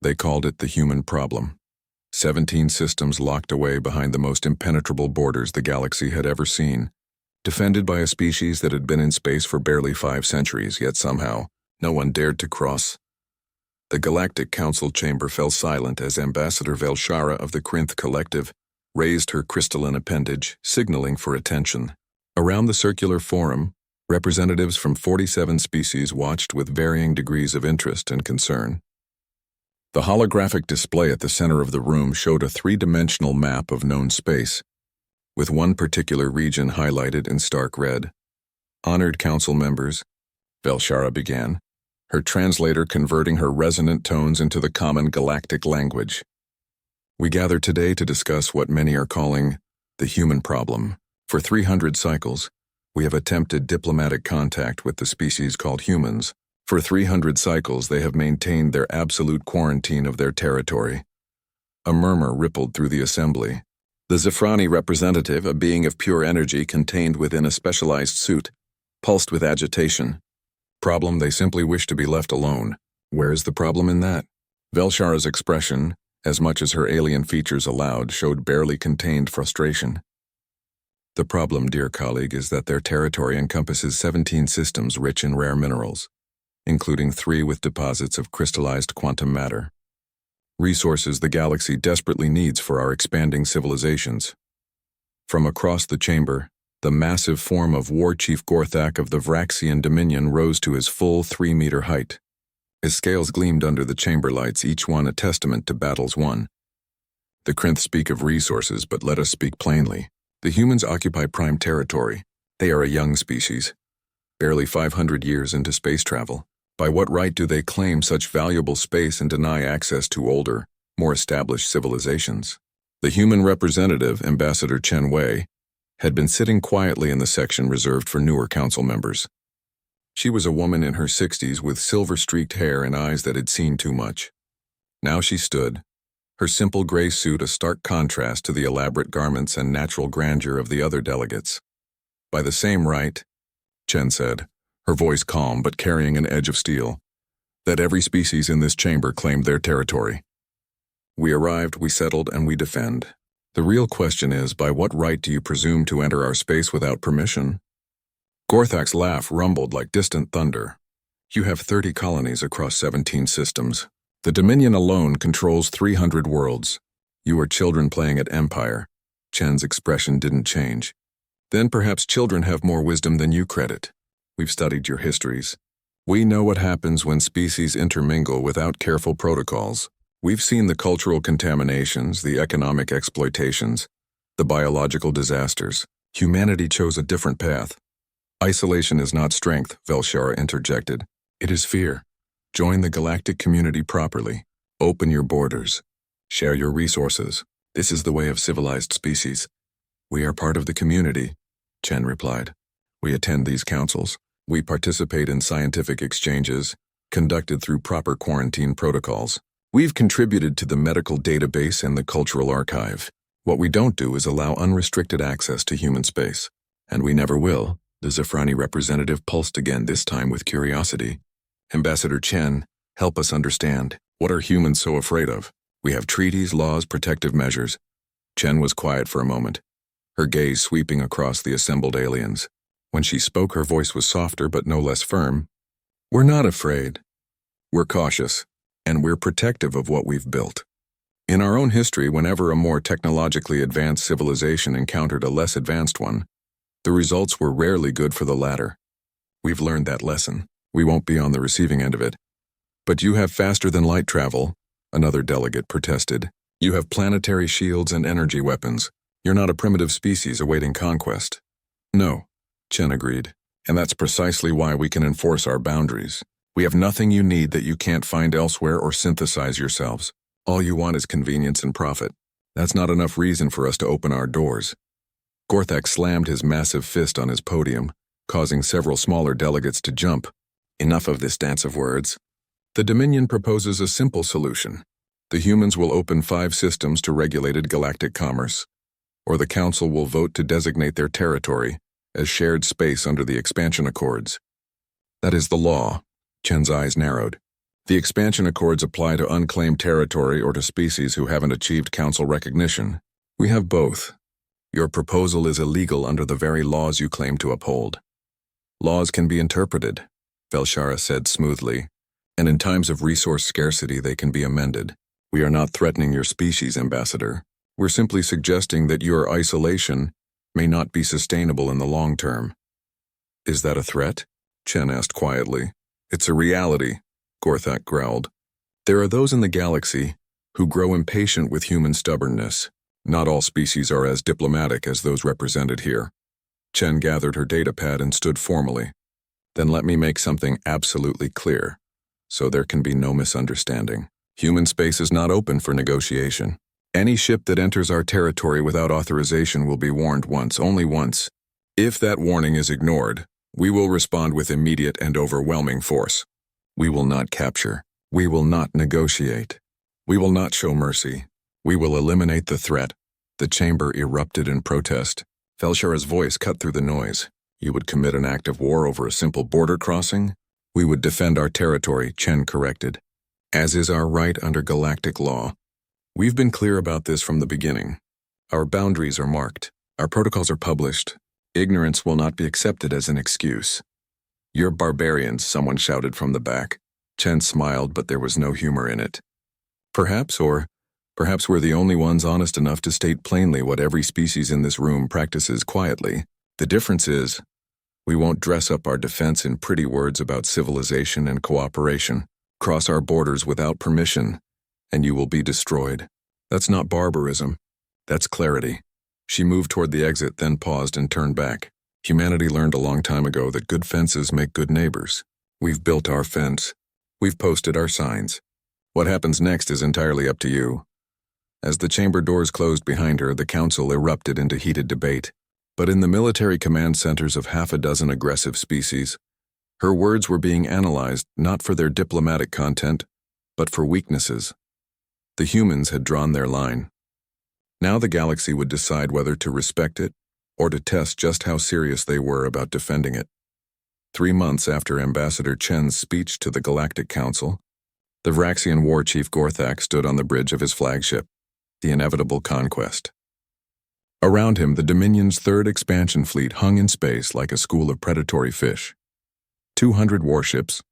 They called it the human problem. 17 systems locked away behind the most impenetrable borders the galaxy had ever seen, defended by a species that had been in space for barely 5 centuries, yet somehow no one dared to cross. The Galactic Council chamber fell silent as Ambassador Velshara of the Krinth Collective raised her crystalline appendage, signaling for attention. Around the circular forum, representatives from 47 species watched with varying degrees of interest and concern. The holographic display at the center of the room showed a 3-dimensional map of known space, with one particular region highlighted in stark red. Honored council members, Velshara began, her translator converting her resonant tones into the common galactic language. We gather today to discuss what many are calling the human problem. For 300 cycles, we have attempted diplomatic contact with the species called humans. For 300 cycles, they have maintained their absolute quarantine of their territory. A murmur rippled through the assembly. The Zephrani representative, a being of pure energy contained within a specialized suit, pulsed with agitation. Problem: they simply wish to be left alone. Where is the problem in that? Velshara's expression, as much as her alien features allowed, showed barely contained frustration. The problem, dear colleague, is that their territory encompasses 17 systems rich in rare minerals, including 3 with deposits of crystallized quantum matter. Resources the galaxy desperately needs for our expanding civilizations. From across the chamber, the massive form of War Chief Gorthak of the Vraxian Dominion rose to his full 3-meter height. His scales gleamed under the chamber lights, each one a testament to battles won. The Krinth speak of resources, but let us speak plainly. The humans occupy prime territory. They are a young species, barely 500 years into space travel. By what right do they claim such valuable space and deny access to older, more established civilizations? The human representative, Ambassador Chen Wei, had been sitting quietly in the section reserved for newer council members. She was a woman in her 60s with silver-streaked hair and eyes that had seen too much. Now she stood, her simple gray suit a stark contrast to the elaborate garments and natural grandeur of the other delegates. By the same right, Chen said, her voice calm but carrying an edge of steel, that every species in this chamber claimed their territory. We arrived, we settled, and we defend. The real question is, by what right do you presume to enter our space without permission? Gorthak's laugh rumbled like distant thunder. You have 30 colonies across 17 systems. The Dominion alone controls 300 worlds. You are children playing at Empire. Chen's expression didn't change. Then perhaps children have more wisdom than you credit. We've studied your histories. We know what happens when species intermingle without careful protocols. We've seen the cultural contaminations, the economic exploitations, the biological disasters. Humanity chose a different path. Isolation is not strength, Velshara interjected. It is fear. Join the galactic community properly. Open your borders. Share your resources. This is the way of civilized species. We are part of the community, Chen replied. We attend these councils. We participate in scientific exchanges, conducted through proper quarantine protocols. We've contributed to the medical database and the cultural archive. What we don't do is allow unrestricted access to human space. And we never will. The Zephrani representative pulsed again, this time with curiosity. Ambassador Chen, help us understand. What are humans so afraid of? We have treaties, laws, protective measures. Chen was quiet for a moment, her gaze sweeping across the assembled aliens. When she spoke, her voice was softer but no less firm. We're not afraid. We're cautious, and we're protective of what we've built. In our own history, whenever a more technologically advanced civilization encountered a less advanced one, the results were rarely good for the latter. We've learned that lesson. We won't be on the receiving end of it. But you have faster-than-light travel, another delegate protested. You have planetary shields and energy weapons. You're not a primitive species awaiting conquest. No, Chen agreed, and that's precisely why we can enforce our boundaries. We have nothing you need that you can't find elsewhere or synthesize yourselves. All you want is convenience and profit. That's not enough reason for us to open our doors. Gorthak slammed his massive fist on his podium, causing several smaller delegates to jump. Enough of this dance of words. The Dominion proposes a simple solution. The humans will open 5 systems to regulated galactic commerce, or the Council will vote to designate their territory as shared space under the expansion accords. That is the law. Chen's eyes narrowed. The expansion accords apply to unclaimed territory or to species who haven't achieved council recognition. We have both. Your proposal is illegal under the very laws you claim to uphold. Laws can be interpreted, Velshara said smoothly, and in times of resource scarcity they can be amended. We are not threatening your species, Ambassador. We're simply suggesting that your isolation may not be sustainable in the long term. Is that a threat? Chen asked quietly. It's a reality, Gorthak growled. There are those in the galaxy who grow impatient with human stubbornness. Not all species are as diplomatic as those represented here. Chen gathered her datapad and stood formally. Then let me make something absolutely clear, so there can be no misunderstanding. Human space is not open for negotiation. Any ship that enters our territory without authorization will be warned once, only once. If that warning is ignored, we will respond with immediate and overwhelming force. We will not capture. We will not negotiate. We will not show mercy. We will eliminate the threat. The chamber erupted in protest. Velshara's voice cut through the noise. You would commit an act of war over a simple border crossing? We would defend our territory, Chen corrected. As is our right under galactic law. We've been clear about this from the beginning. Our boundaries are marked. Our protocols are published. Ignorance will not be accepted as an excuse. You're barbarians, someone shouted from the back. Chen smiled, but there was no humor in it. Perhaps we're the only ones honest enough to state plainly what every species in this room practices quietly. The difference is, we won't dress up our defense in pretty words about civilization and cooperation, cross our borders without permission, and you will be destroyed. That's not barbarism. That's clarity. She moved toward the exit, then paused and turned back. Humanity learned a long time ago that good fences make good neighbors. We've built our fence. We've posted our signs. What happens next is entirely up to you. As the chamber doors closed behind her, the council erupted into heated debate. But in the military command centers of half a dozen aggressive species, her words were being analyzed not for their diplomatic content, but for weaknesses. The humans had drawn their line. Now the galaxy would decide whether to respect it or to test just how serious they were about defending it. 3 months after Ambassador Chen's speech to the Galactic Council, the Vraxian war chief Gorthak stood on the bridge of his flagship, the inevitable conquest. Around him, the Dominion's third expansion fleet hung in space like a school of predatory fish. 200 warships,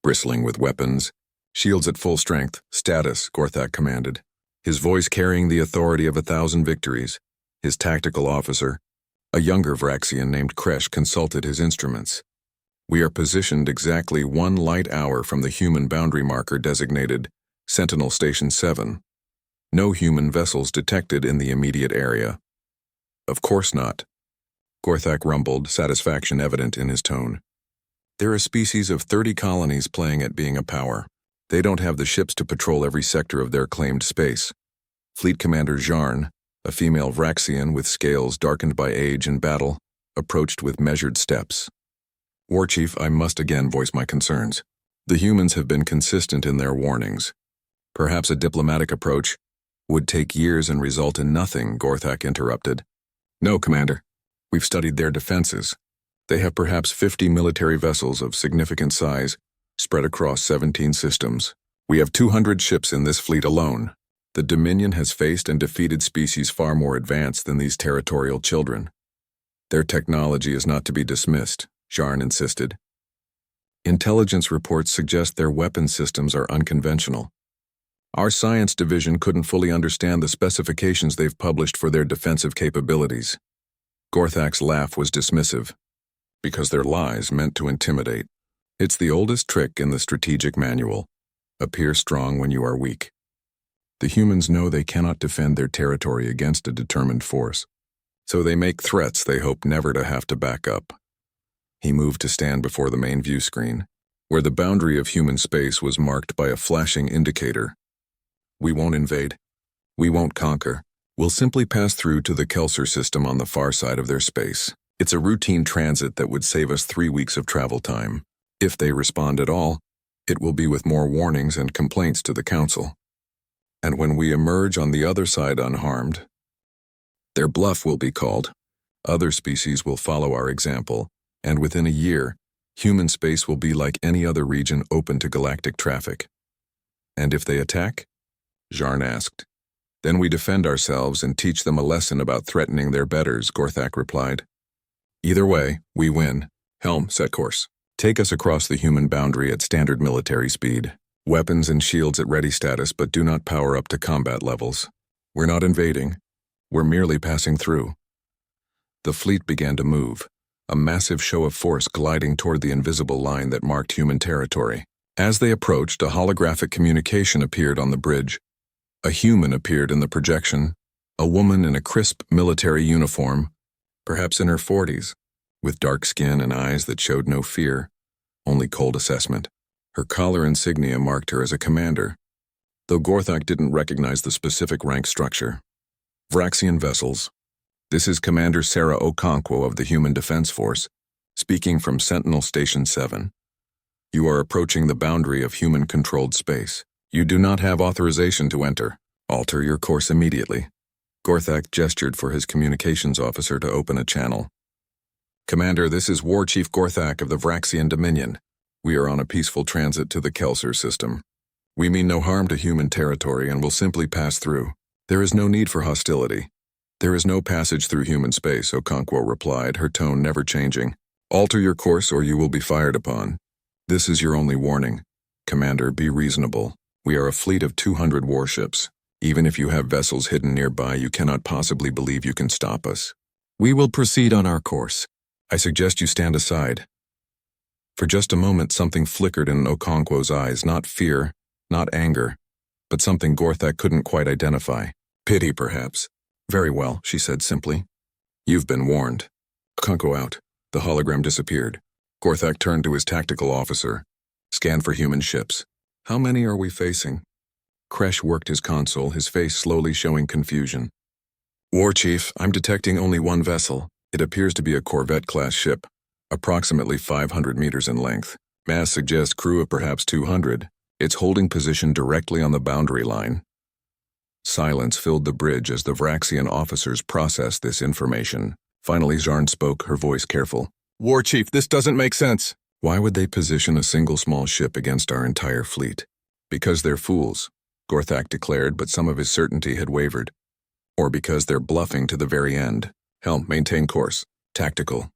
bristling with weapons, shields at full strength, status, Gorthak commanded, his voice carrying the authority of 1,000 victories. His tactical officer, a younger Vraxian named Kresh, consulted his instruments. We are positioned exactly 1 light hour from the human boundary marker designated Sentinel Station 7. No human vessels detected in the immediate area. Of course not, Gorthak rumbled, satisfaction evident in his tone. They're a species of 30 colonies playing at being a power. They don't have the ships to patrol every sector of their claimed space. Fleet Commander Zharn, a female Vraxian with scales darkened by age and battle, approached with measured steps. War Chief, I must again voice my concerns. The humans have been consistent in their warnings. Perhaps a diplomatic approach would take years and result in nothing, Gorthak interrupted. No, Commander. We've studied their defenses. They have perhaps 50 military vessels of significant size, spread across 17 systems. We have 200 ships in this fleet alone. The Dominion has faced and defeated species far more advanced than these territorial children. Their technology is not to be dismissed, Zharn insisted. Intelligence reports suggest their weapon systems are unconventional. Our science division couldn't fully understand the specifications they've published for their defensive capabilities. Gorthak's laugh was dismissive, because their lies meant to intimidate. It's the oldest trick in the strategic manual. Appear strong when you are weak. The humans know they cannot defend their territory against a determined force, so they make threats they hope never to have to back up. He moved to stand before the main view screen, where the boundary of human space was marked by a flashing indicator. We won't invade. We won't conquer. We'll simply pass through to the Kelser system on the far side of their space. It's a routine transit that would save us 3 weeks of travel time. If they respond at all, it will be with more warnings and complaints to the Council. And when we emerge on the other side unharmed, their bluff will be called. Other species will follow our example, and within a year, human space will be like any other region open to galactic traffic. And if they attack? Jarn asked. Then we defend ourselves and teach them a lesson about threatening their betters, Gorthak replied. Either way, we win. Helm, set course. Take us across the human boundary at standard military speed. Weapons and shields at ready status, but do not power up to combat levels. We're not invading. We're merely passing through. The fleet began to move, a massive show of force gliding toward the invisible line that marked human territory. As they approached, a holographic communication appeared on the bridge. A human appeared in the projection, a woman in a crisp military uniform, perhaps in her 40s, with dark skin and eyes that showed no fear, only cold assessment. Her collar insignia marked her as a commander, though Gorthak didn't recognize the specific rank structure. Vraxian vessels. This is Commander Sarah Okonkwo of the Human Defense Force, speaking from Sentinel Station 7. You are approaching the boundary of human-controlled space. You do not have authorization to enter. Alter your course immediately. Gorthak gestured for his communications officer to open a channel. Commander, this is War Chief Gorthak of the Vraxian Dominion. We are on a peaceful transit to the Kelser system. We mean no harm to human territory and will simply pass through. There is no need for hostility. There is no passage through human space, Okonkwo replied, her tone never changing. Alter your course or you will be fired upon. This is your only warning. Commander, be reasonable. We are a fleet of 200 warships. Even if you have vessels hidden nearby, you cannot possibly believe you can stop us. We will proceed on our course. I suggest you stand aside. For just a moment, something flickered in Okonkwo's eyes, not fear, not anger, but something Gorthak couldn't quite identify. Pity, perhaps. Very well, she said simply. You've been warned. Okonkwo out. The hologram disappeared. Gorthak turned to his tactical officer. Scan for human ships. How many are we facing? Kresh worked his console, his face slowly showing confusion. War Chief, I'm detecting only one vessel. It appears to be a Corvette-class ship, approximately 500 meters in length. Mass suggests crew of perhaps 200. It's holding position directly on the boundary line. Silence filled the bridge as the Vraxian officers processed this information. Finally, Jarn spoke, her voice careful. War Chief, this doesn't make sense. Why would they position a single small ship against our entire fleet? Because they're fools, Gorthak declared, but some of his certainty had wavered. Or because they're bluffing to the very end. Helm, maintain course. Tactical.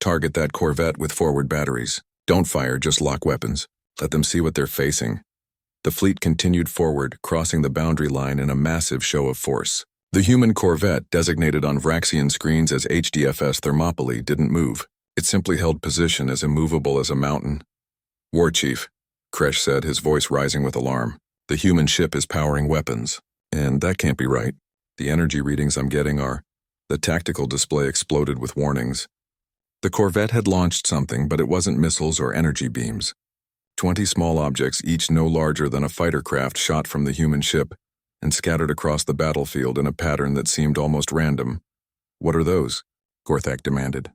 Target that Corvette with forward batteries. Don't fire, just lock weapons. Let them see what they're facing. The fleet continued forward, crossing the boundary line in a massive show of force. The human Corvette, designated on Vraxian screens as HDFS Thermopylae, didn't move. It simply held position as immovable as a mountain. War Chief, Kresh said, his voice rising with alarm. The human ship is powering weapons. And that can't be right. The energy readings I'm getting are... The tactical display exploded with warnings. The Corvette had launched something, but it wasn't missiles or energy beams. 20 small objects, each no larger than a fighter craft, shot from the human ship and scattered across the battlefield in a pattern that seemed almost random. What are those? Gorthak demanded.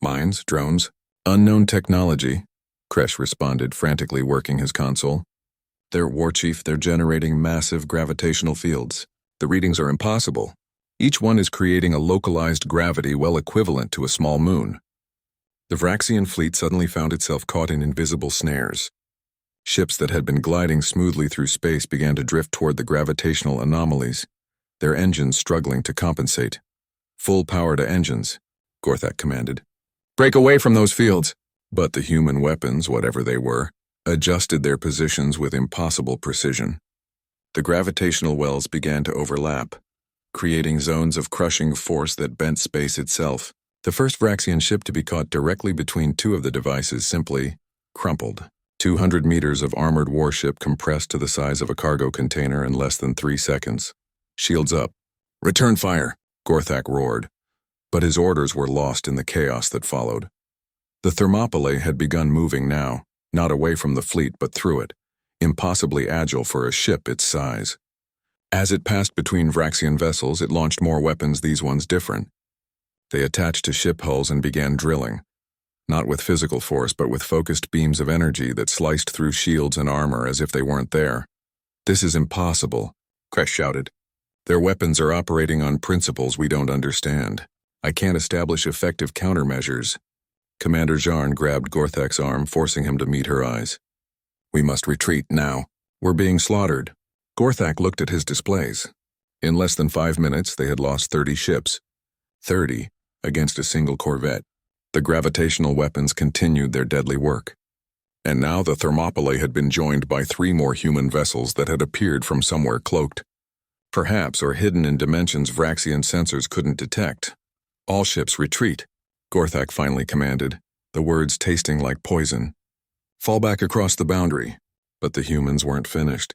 Mines, drones, unknown technology, Kresh responded, frantically working his console. They're War Chief, they're generating massive gravitational fields. The readings are impossible. Each one is creating a localized gravity well equivalent to a small moon. The Vraxian fleet suddenly found itself caught in invisible snares. Ships that had been gliding smoothly through space began to drift toward the gravitational anomalies, their engines struggling to compensate. Full power to engines, Gorthak commanded. Break away from those fields. But the human weapons, whatever they were, adjusted their positions with impossible precision. The gravitational wells began to overlap, creating zones of crushing force that bent space itself. The first Vraxian ship to be caught directly between two of the devices simply crumpled. 200 meters of armored warship compressed to the size of a cargo container in less than 3 seconds. Shields up. Return fire, Gorthak roared. But his orders were lost in the chaos that followed. The Thermopylae had begun moving now, not away from the fleet but through it, impossibly agile for a ship its size. As it passed between Vraxian vessels, it launched more weapons, these ones different. They attached to ship hulls and began drilling, not with physical force but with focused beams of energy that sliced through shields and armor as if they weren't there. This is impossible, Kresh shouted. Their weapons are operating on principles we don't understand. I can't establish effective countermeasures. Commander Jarn grabbed Gorthak's arm, forcing him to meet her eyes. We must retreat now. We're being slaughtered. Gorthak looked at his displays. In less than 5 minutes, they had lost 30 ships. 30 against a single corvette. The gravitational weapons continued their deadly work. And now the Thermopylae had been joined by 3 more human vessels that had appeared from somewhere cloaked. Perhaps or hidden in dimensions Vraxian sensors couldn't detect. All ships retreat, Gorthak finally commanded, the words tasting like poison. Fall back across the boundary. But the humans weren't finished.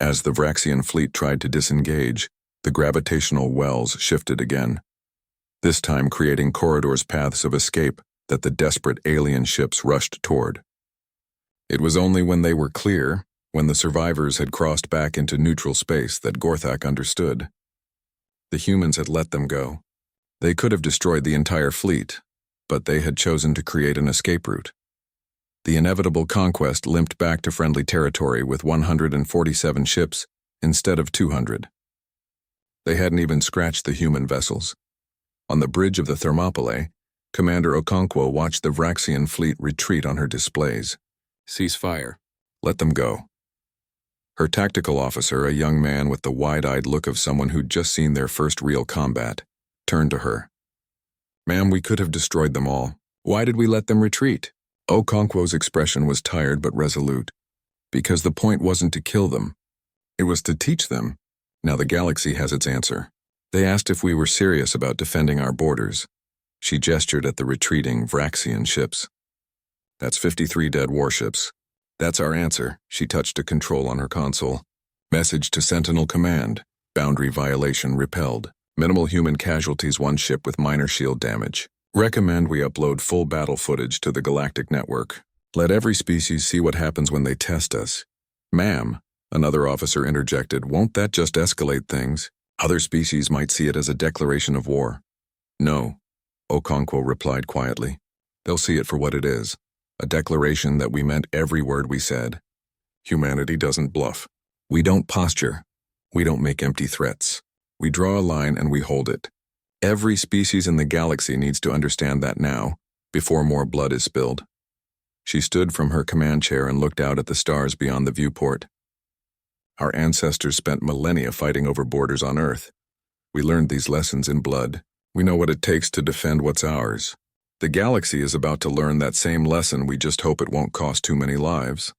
As the Vraxian fleet tried to disengage, the gravitational wells shifted again. This time creating corridors paths of escape that the desperate alien ships rushed toward. It was only when they were clear, when the survivors had crossed back into neutral space, that Gorthak understood. The humans had let them go. They could have destroyed the entire fleet, but they had chosen to create an escape route. The inevitable conquest limped back to friendly territory with 147 ships instead of 200. They hadn't even scratched the human vessels. On the bridge of the Thermopylae, Commander Okonkwo watched the Vraxian fleet retreat on her displays. Cease fire. Let them go. Her tactical officer, a young man with the wide-eyed look of someone who'd just seen their first real combat, turned to her. Ma'am, we could have destroyed them all. Why did we let them retreat? Okonkwo's expression was tired but resolute. Because the point wasn't to kill them. It was to teach them. Now the galaxy has its answer. They asked if we were serious about defending our borders. She gestured at the retreating Vraxian ships. That's 53 dead warships. That's our answer. She touched a control on her console. Message to Sentinel Command. Boundary violation repelled. Minimal human casualties, 1 ship with minor shield damage. Recommend we upload full battle footage to the Galactic Network. Let every species see what happens when they test us. Ma'am, another officer interjected, won't that just escalate things? Other species might see it as a declaration of war. No, Okonkwo replied quietly. They'll see it for what it is. A declaration that we meant every word we said. Humanity doesn't bluff. We don't posture. We don't make empty threats. We draw a line and we hold it. Every species in the galaxy needs to understand that now, before more blood is spilled. She stood from her command chair and looked out at the stars beyond the viewport. Our ancestors spent millennia fighting over borders on Earth. We learned these lessons in blood. We know what it takes to defend what's ours. The galaxy is about to learn that same lesson. We just hope it won't cost too many lives.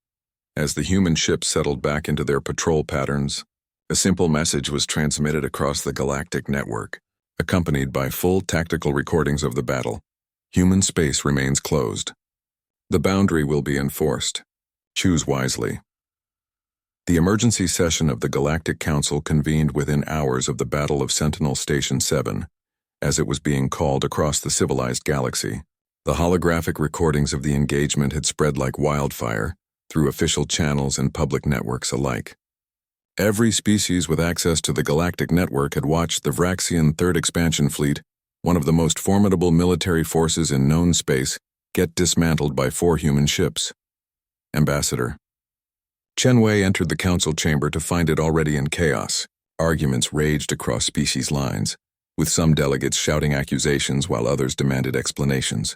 As the human ships settled back into their patrol patterns, a simple message was transmitted across the Galactic Network, accompanied by full tactical recordings of the battle. Human space remains closed. The boundary will be enforced. Choose wisely. The emergency session of the Galactic Council convened within hours of the Battle of Sentinel Station 7, as it was being called across the civilized galaxy. The holographic recordings of the engagement had spread like wildfire through official channels and public networks alike. Every species with access to the Galactic Network had watched the Vraxian Third Expansion Fleet, one of the most formidable military forces in known space, get dismantled by 4 human ships. Ambassador. Chen Wei entered the council chamber to find it already in chaos. Arguments raged across species lines, with some delegates shouting accusations while others demanded explanations.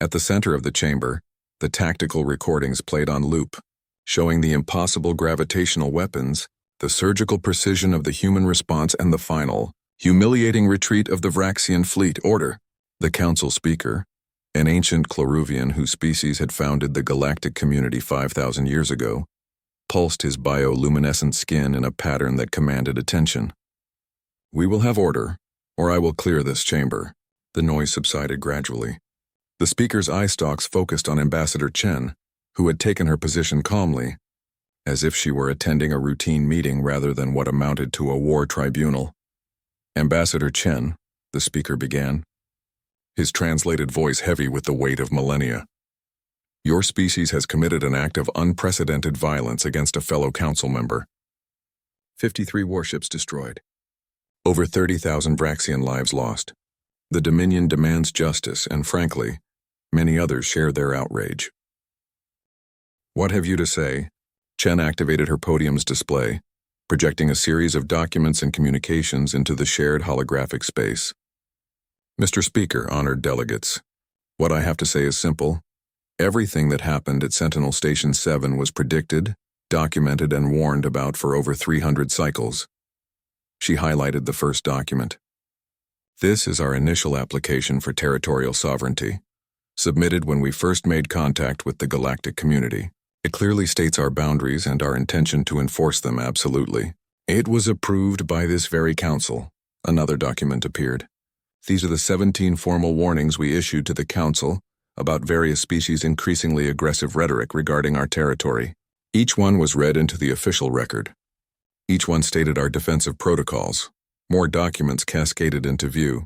At the center of the chamber, the tactical recordings played on loop, showing the impossible gravitational weapons, the surgical precision of the human response, and the final, humiliating retreat of the Vraxian fleet. Order. The council speaker, an ancient Chloruvian whose species had founded the galactic community 5,000 years ago, pulsed his bioluminescent skin in a pattern that commanded attention. We will have order, or I will clear this chamber. The noise subsided gradually. The speaker's eye stalks focused on Ambassador Chen, who had taken her position calmly, as if she were attending a routine meeting rather than what amounted to a war tribunal. Ambassador Chen, the speaker began, his translated voice heavy with the weight of millennia. Your species has committed an act of unprecedented violence against a fellow council member. 53 warships destroyed. Over 30,000 Vraxian lives lost. The Dominion demands justice, and frankly, many others share their outrage. What have you to say? Chen activated her podium's display, projecting a series of documents and communications into the shared holographic space. Mr. Speaker, honored delegates, what I have to say is simple. Everything that happened at Sentinel Station 7 was predicted, documented and warned about for over 300 cycles. She highlighted the first document. This is our initial application for territorial sovereignty, submitted when we first made contact with the galactic community. It clearly states our boundaries and our intention to enforce them absolutely. It was approved by this very council. Another document appeared. These are the 17 formal warnings we issued to the council about various species' increasingly aggressive rhetoric regarding our territory. Each one was read into the official record. Each one stated our defensive protocols. More documents cascaded into view.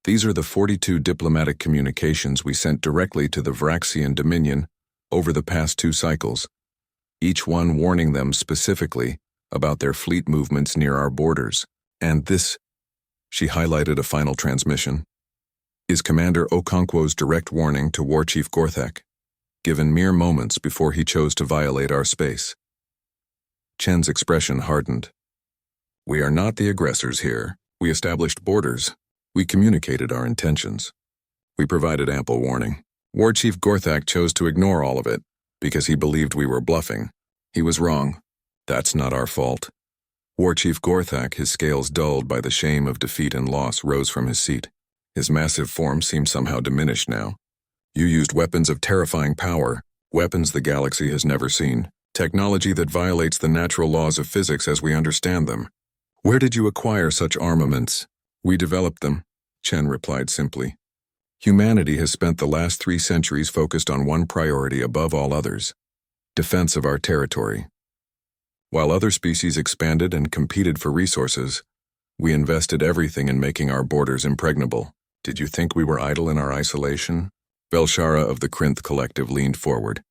These are the 42 diplomatic communications we sent directly to the Vraxian Dominion over the past 2 cycles, each one warning them specifically about their fleet movements near our borders. And this, she highlighted a final transmission, is Commander Okonkwo's direct warning to War Chief Gorthak, given mere moments before he chose to violate our space. Chen's expression hardened. We are not the aggressors here. We established borders. We communicated our intentions. We provided ample warning. War Chief Gorthak chose to ignore all of it because he believed we were bluffing. He was wrong. That's not our fault. War Chief Gorthak, his scales dulled by the shame of defeat and loss, rose from his seat. His massive form seemed somehow diminished now. You used weapons of terrifying power, weapons the galaxy has never seen, technology that violates the natural laws of physics as we understand them. Where did you acquire such armaments? We developed them, Chen replied simply. Humanity has spent the last 3 centuries focused on one priority above all others: defense of our territory. While other species expanded and competed for resources, we invested everything in making our borders impregnable. Did you think we were idle in our isolation? Velshara of the Krinth Collective leaned forward,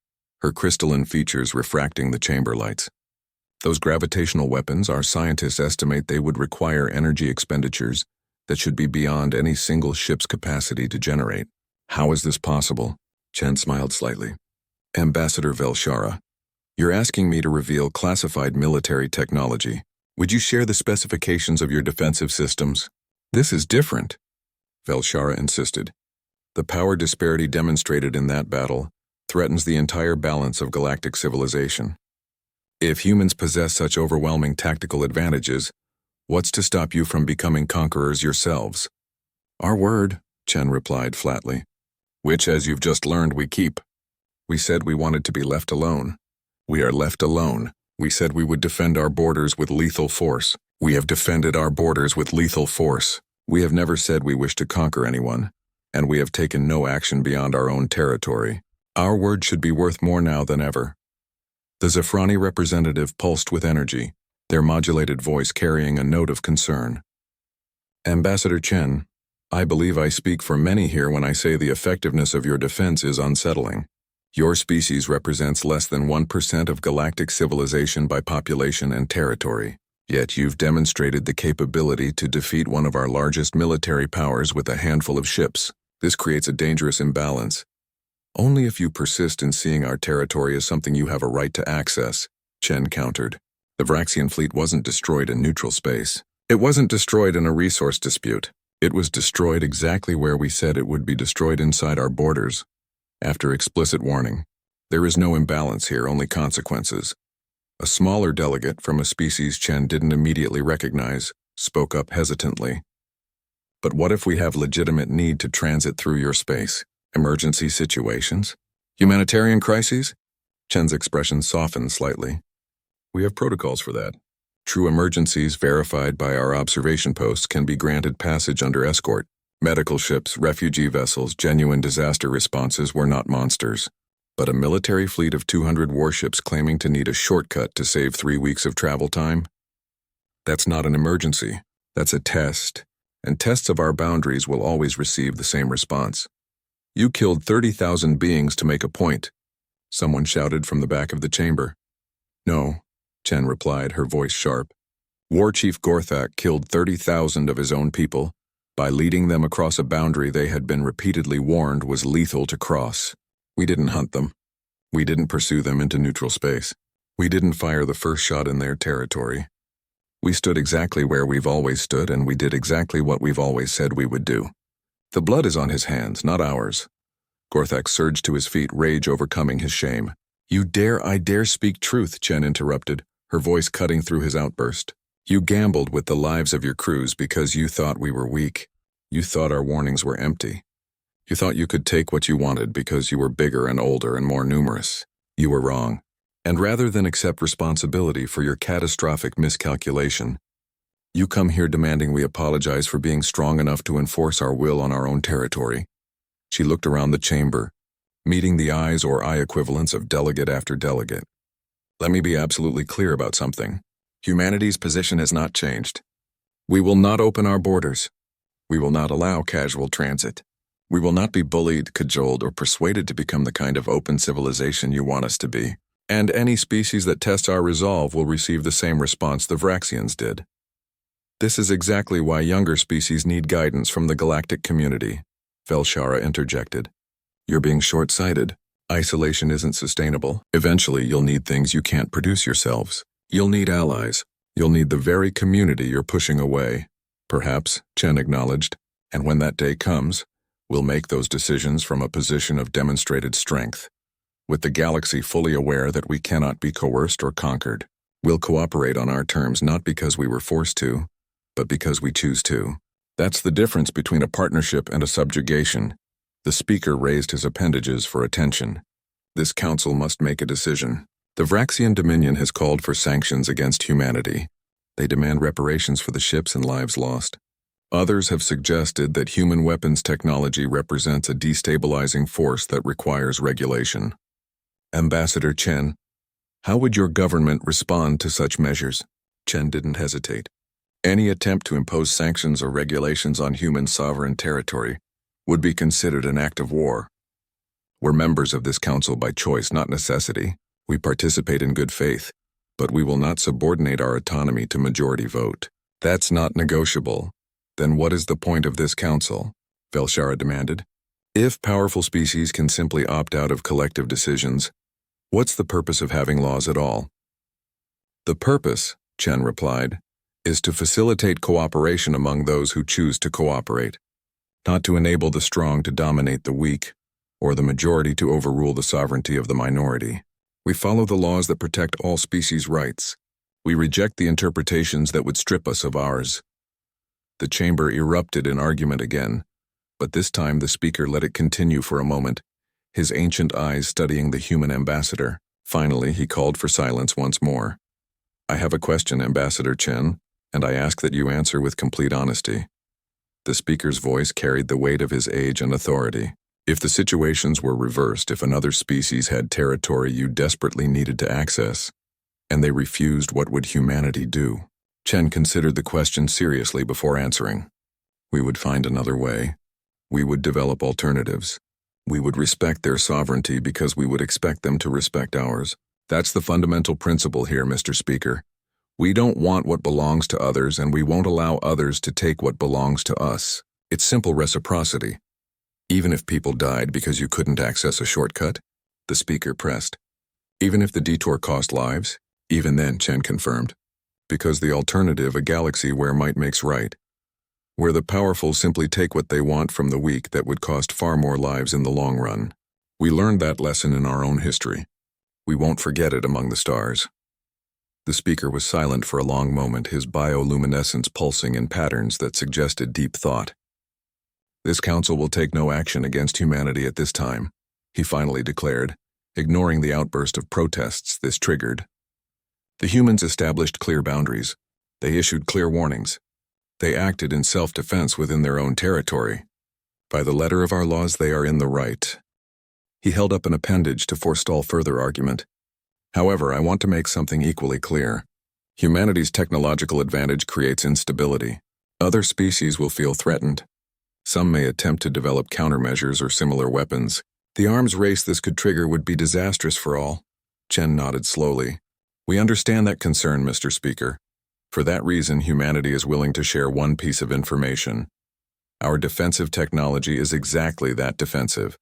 her crystalline features refracting the chamber lights. Those gravitational weapons, our scientists estimate they would require energy expenditures that should be beyond any single ship's capacity to generate. How is this possible? Chen smiled slightly. Ambassador Velshara, you're asking me to reveal classified military technology. Would you share the specifications of your defensive systems? This is different, Velshara insisted. The power disparity demonstrated in that battle threatens the entire balance of galactic civilization. If humans possess such overwhelming tactical advantages, what's to stop you from becoming conquerors yourselves? Our word, Chen replied flatly, which, as you've just learned, we keep. We said we wanted to be left alone. We are left alone. We said we would defend our borders with lethal force. We have defended our borders with lethal force. We have never said we wish to conquer anyone, and we have taken no action beyond our own territory. Our word should be worth more now than ever. The Zafrani representative pulsed with energy, their modulated voice carrying a note of concern. Ambassador Chen, I believe I speak for many here when I say the effectiveness of your defense is unsettling. Your species represents less than 1% of galactic civilization by population and territory, yet you've demonstrated the capability to defeat one of our largest military powers with a handful of ships. This creates a dangerous imbalance. Only if you persist in seeing our territory as something you have a right to access, Chen countered. The Vraxian fleet wasn't destroyed in neutral space. It wasn't destroyed in a resource dispute. It was destroyed exactly where we said it would be destroyed, inside our borders. After explicit warning. There is no imbalance here, only consequences. A smaller delegate from a species Chen didn't immediately recognize spoke up hesitantly. But what if we have legitimate need to transit through your space? Emergency situations? Humanitarian crises? Chen's expression softened slightly. We have protocols for that. True emergencies verified by our observation posts can be granted passage under escort. Medical ships, refugee vessels, genuine disaster responses were not monsters. But a military fleet of 200 warships claiming to need a shortcut to save 3 weeks of travel time? That's not an emergency. That's a test. And tests of our boundaries will always receive the same response. You killed 30,000 beings to make a point, someone shouted from the back of the chamber. No, Chen replied, her voice sharp. War Chief Gorthak killed 30,000 of his own people by leading them across a boundary they had been repeatedly warned was lethal to cross. We didn't hunt them. We didn't pursue them into neutral space. We didn't fire the first shot in their territory. We stood exactly where we've always stood, and we did exactly what we've always said we would do. The blood is on his hands, not ours. Gorthak surged to his feet, rage overcoming his shame. I dare speak truth, Chen interrupted, her voice cutting through his outburst. You gambled with the lives of your crews because you thought we were weak. You thought our warnings were empty. You thought you could take what you wanted because you were bigger and older and more numerous. You were wrong. And rather than accept responsibility for your catastrophic miscalculation, you come here demanding we apologize for being strong enough to enforce our will on our own territory. She looked around the chamber, meeting the eyes or eye equivalents of delegate after delegate. Let me be absolutely clear about something. Humanity's position has not changed. We will not open our borders. We will not allow casual transit. We will not be bullied, cajoled, or persuaded to become the kind of open civilization you want us to be. And any species that tests our resolve will receive the same response the Vraxians did. This is exactly why younger species need guidance from the galactic community, Velshara interjected. You're being short-sighted. Isolation isn't sustainable. Eventually, you'll need things you can't produce yourselves. You'll need allies. You'll need the very community you're pushing away. Perhaps, Chen acknowledged, and when that day comes, we'll make those decisions from a position of demonstrated strength. With the galaxy fully aware that we cannot be coerced or conquered, we'll cooperate on our terms not because we were forced to, but because we choose to. That's the difference between a partnership and a subjugation. The speaker raised his appendages for attention. This council must make a decision. The Vraxian Dominion has called for sanctions against humanity. They demand reparations for the ships and lives lost. Others have suggested that human weapons technology represents a destabilizing force that requires regulation. Ambassador Chen, how would your government respond to such measures? Chen didn't hesitate. Any attempt to impose sanctions or regulations on human sovereign territory would be considered an act of war. We're members of this council by choice, not necessity. We participate in good faith, but we will not subordinate our autonomy to majority vote. That's not negotiable. Then what is the point of this council? Velshara demanded. If powerful species can simply opt out of collective decisions, what's the purpose of having laws at all? The purpose, Chen replied, is to facilitate cooperation among those who choose to cooperate, not to enable the strong to dominate the weak, or the majority to overrule the sovereignty of the minority. We follow the laws that protect all species' rights. We reject the interpretations that would strip us of ours. The chamber erupted in argument again, but this time the speaker let it continue for a moment, his ancient eyes studying the human ambassador. Finally, he called for silence once more. I have a question, Ambassador Chen, and I ask that you answer with complete honesty. The speaker's voice carried the weight of his age and authority. If the situations were reversed, if another species had territory you desperately needed to access, and they refused, what would humanity do? Chen considered the question seriously before answering. We would find another way. We would develop alternatives. We would respect their sovereignty because we would expect them to respect ours. That's the fundamental principle here, Mr. Speaker. We don't want what belongs to others, and we won't allow others to take what belongs to us. It's simple reciprocity. Even if people died because you couldn't access a shortcut, the speaker pressed. Even if the detour cost lives, even then, Chen confirmed. Because the alternative, a galaxy where might makes right. Where the powerful simply take what they want from the weak, that would cost far more lives in the long run. We learned that lesson in our own history. We won't forget it among the stars. The speaker was silent for a long moment, his bioluminescence pulsing in patterns that suggested deep thought. This council will take no action against humanity at this time, he finally declared, ignoring the outburst of protests this triggered. The humans established clear boundaries. They issued clear warnings. They acted in self-defense within their own territory. By the letter of our laws, they are in the right. He held up an appendage to forestall further argument. However, I want to make something equally clear. Humanity's technological advantage creates instability. Other species will feel threatened. Some may attempt to develop countermeasures or similar weapons. The arms race this could trigger would be disastrous for all. Chen nodded slowly. We understand that concern, Mr. Speaker. For that reason, humanity is willing to share one piece of information. Our defensive technology is exactly that, defensive.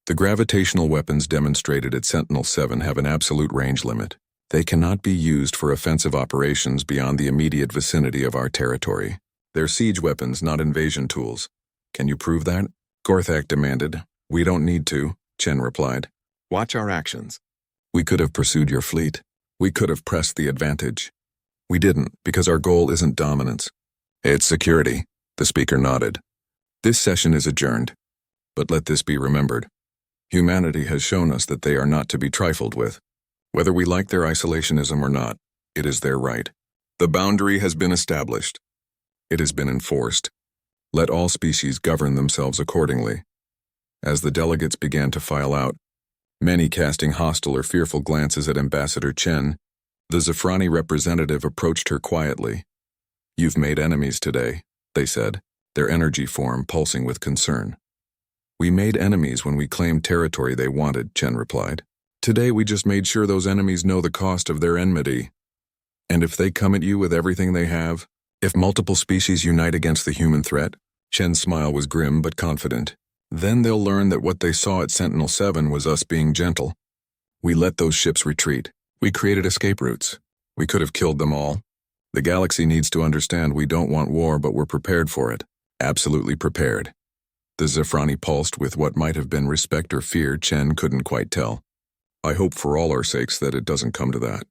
The gravitational weapons demonstrated at Sentinel-7 have an absolute range limit. They cannot be used for offensive operations beyond the immediate vicinity of our territory. They're siege weapons, not invasion tools. Can you prove that? Gorthak demanded. We don't need to, Chen replied. Watch our actions. We could have pursued your fleet. We could have pressed the advantage. We didn't, because our goal isn't dominance. It's security, the speaker nodded. This session is adjourned. But let this be remembered. Humanity has shown us that they are not to be trifled with. Whether we like their isolationism or not, it is their right. The boundary has been established. It has been enforced. Let all species govern themselves accordingly. As the delegates began to file out, many casting hostile or fearful glances at Ambassador Chen, the Zafrani representative approached her quietly. "You've made enemies today," they said, their energy form pulsing with concern. "We made enemies when we claimed territory they wanted," Chen replied. "Today we just made sure those enemies know the cost of their enmity. And if they come at you with everything they have, if multiple species unite against the human threat," Chen's smile was grim but confident, "then they'll learn that what they saw at Sentinel-7 was us being gentle. We let those ships retreat. We created escape routes. We could have killed them all. The galaxy needs to understand we don't want war, but we're prepared for it. Absolutely prepared." The Zafrani pulsed with what might have been respect or fear. Chen couldn't quite tell. "I hope for all our sakes that it doesn't come to that."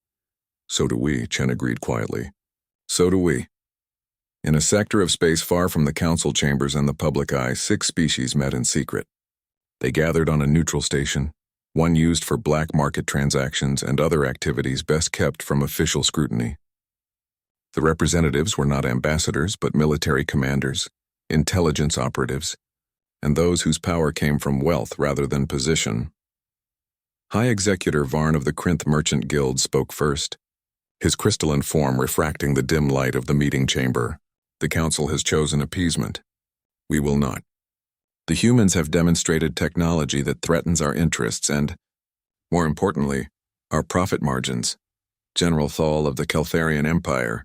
"So do we," Chen agreed quietly. "So do we." In a sector of space far from the council chambers and the public eye, 6 species met in secret. They gathered on a neutral station, one used for black market transactions and other activities best kept from official scrutiny. The representatives were not ambassadors, but military commanders, intelligence operatives, and those whose power came from wealth rather than position. High Executor Varn of the Krinth Merchant Guild spoke first, his crystalline form refracting the dim light of the meeting chamber. "The Council has chosen appeasement. We will not. The humans have demonstrated technology that threatens our interests and, more importantly, our profit margins." General Thal of the Keltharian Empire,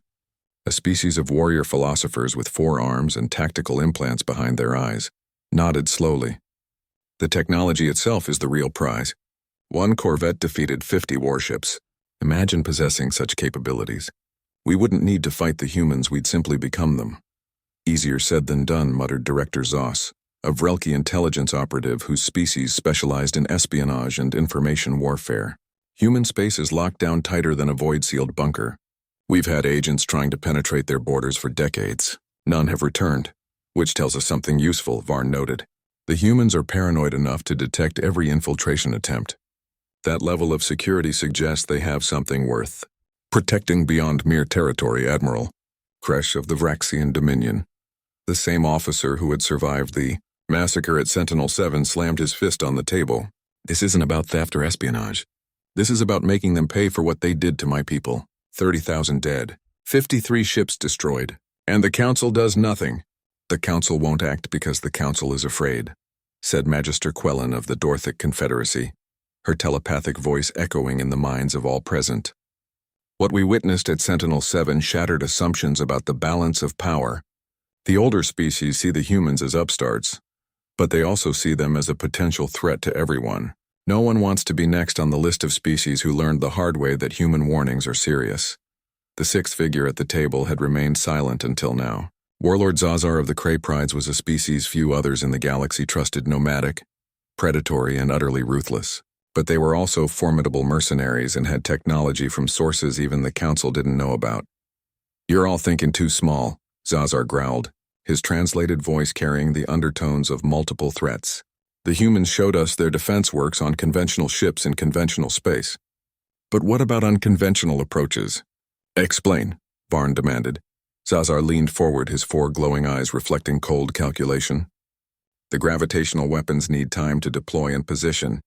a species of warrior philosophers with 4 arms and tactical implants behind their eyes, nodded slowly. "The technology itself is the real prize. One corvette defeated 50 warships. Imagine possessing such capabilities. We wouldn't need to fight the humans, we'd simply become them." "Easier said than done," muttered Director Zoss, a Vrelki intelligence operative whose species specialized in espionage and information warfare. "Human space is locked down tighter than a void-sealed bunker. We've had agents trying to penetrate their borders for decades. None have returned, which tells us something useful," Varn noted. "The humans are paranoid enough to detect every infiltration attempt. That level of security suggests they have something worth protecting beyond mere territory." Admiral Kresh of the Vraxian Dominion, the same officer who had survived the massacre at Sentinel-7, slammed his fist on the table. "This isn't about theft or espionage. This is about making them pay for what they did to my people. 30,000 dead, 53 ships destroyed, and the Council does nothing." "The Council won't act because the Council is afraid," said Magister Quellen of the Dorthic Confederacy, her telepathic voice echoing in the minds of all present. "What we witnessed at Sentinel-7 shattered assumptions about the balance of power. The older species see the humans as upstarts, but they also see them as a potential threat to everyone. No one wants to be next on the list of species who learned the hard way that human warnings are serious." The 6th figure at the table had remained silent until now. Warlord Zazar of the Krayprides was a species few others in the galaxy trusted, nomadic, predatory, and utterly ruthless. But they were also formidable mercenaries and had technology from sources even the Council didn't know about. "You're all thinking too small," Zazar growled, his translated voice carrying the undertones of multiple threats. "The humans showed us their defense works on conventional ships in conventional space. But what about unconventional approaches? Explain," Varn demanded. Zazar leaned forward, his 4 glowing eyes reflecting cold calculation. "The gravitational weapons need time to deploy and position.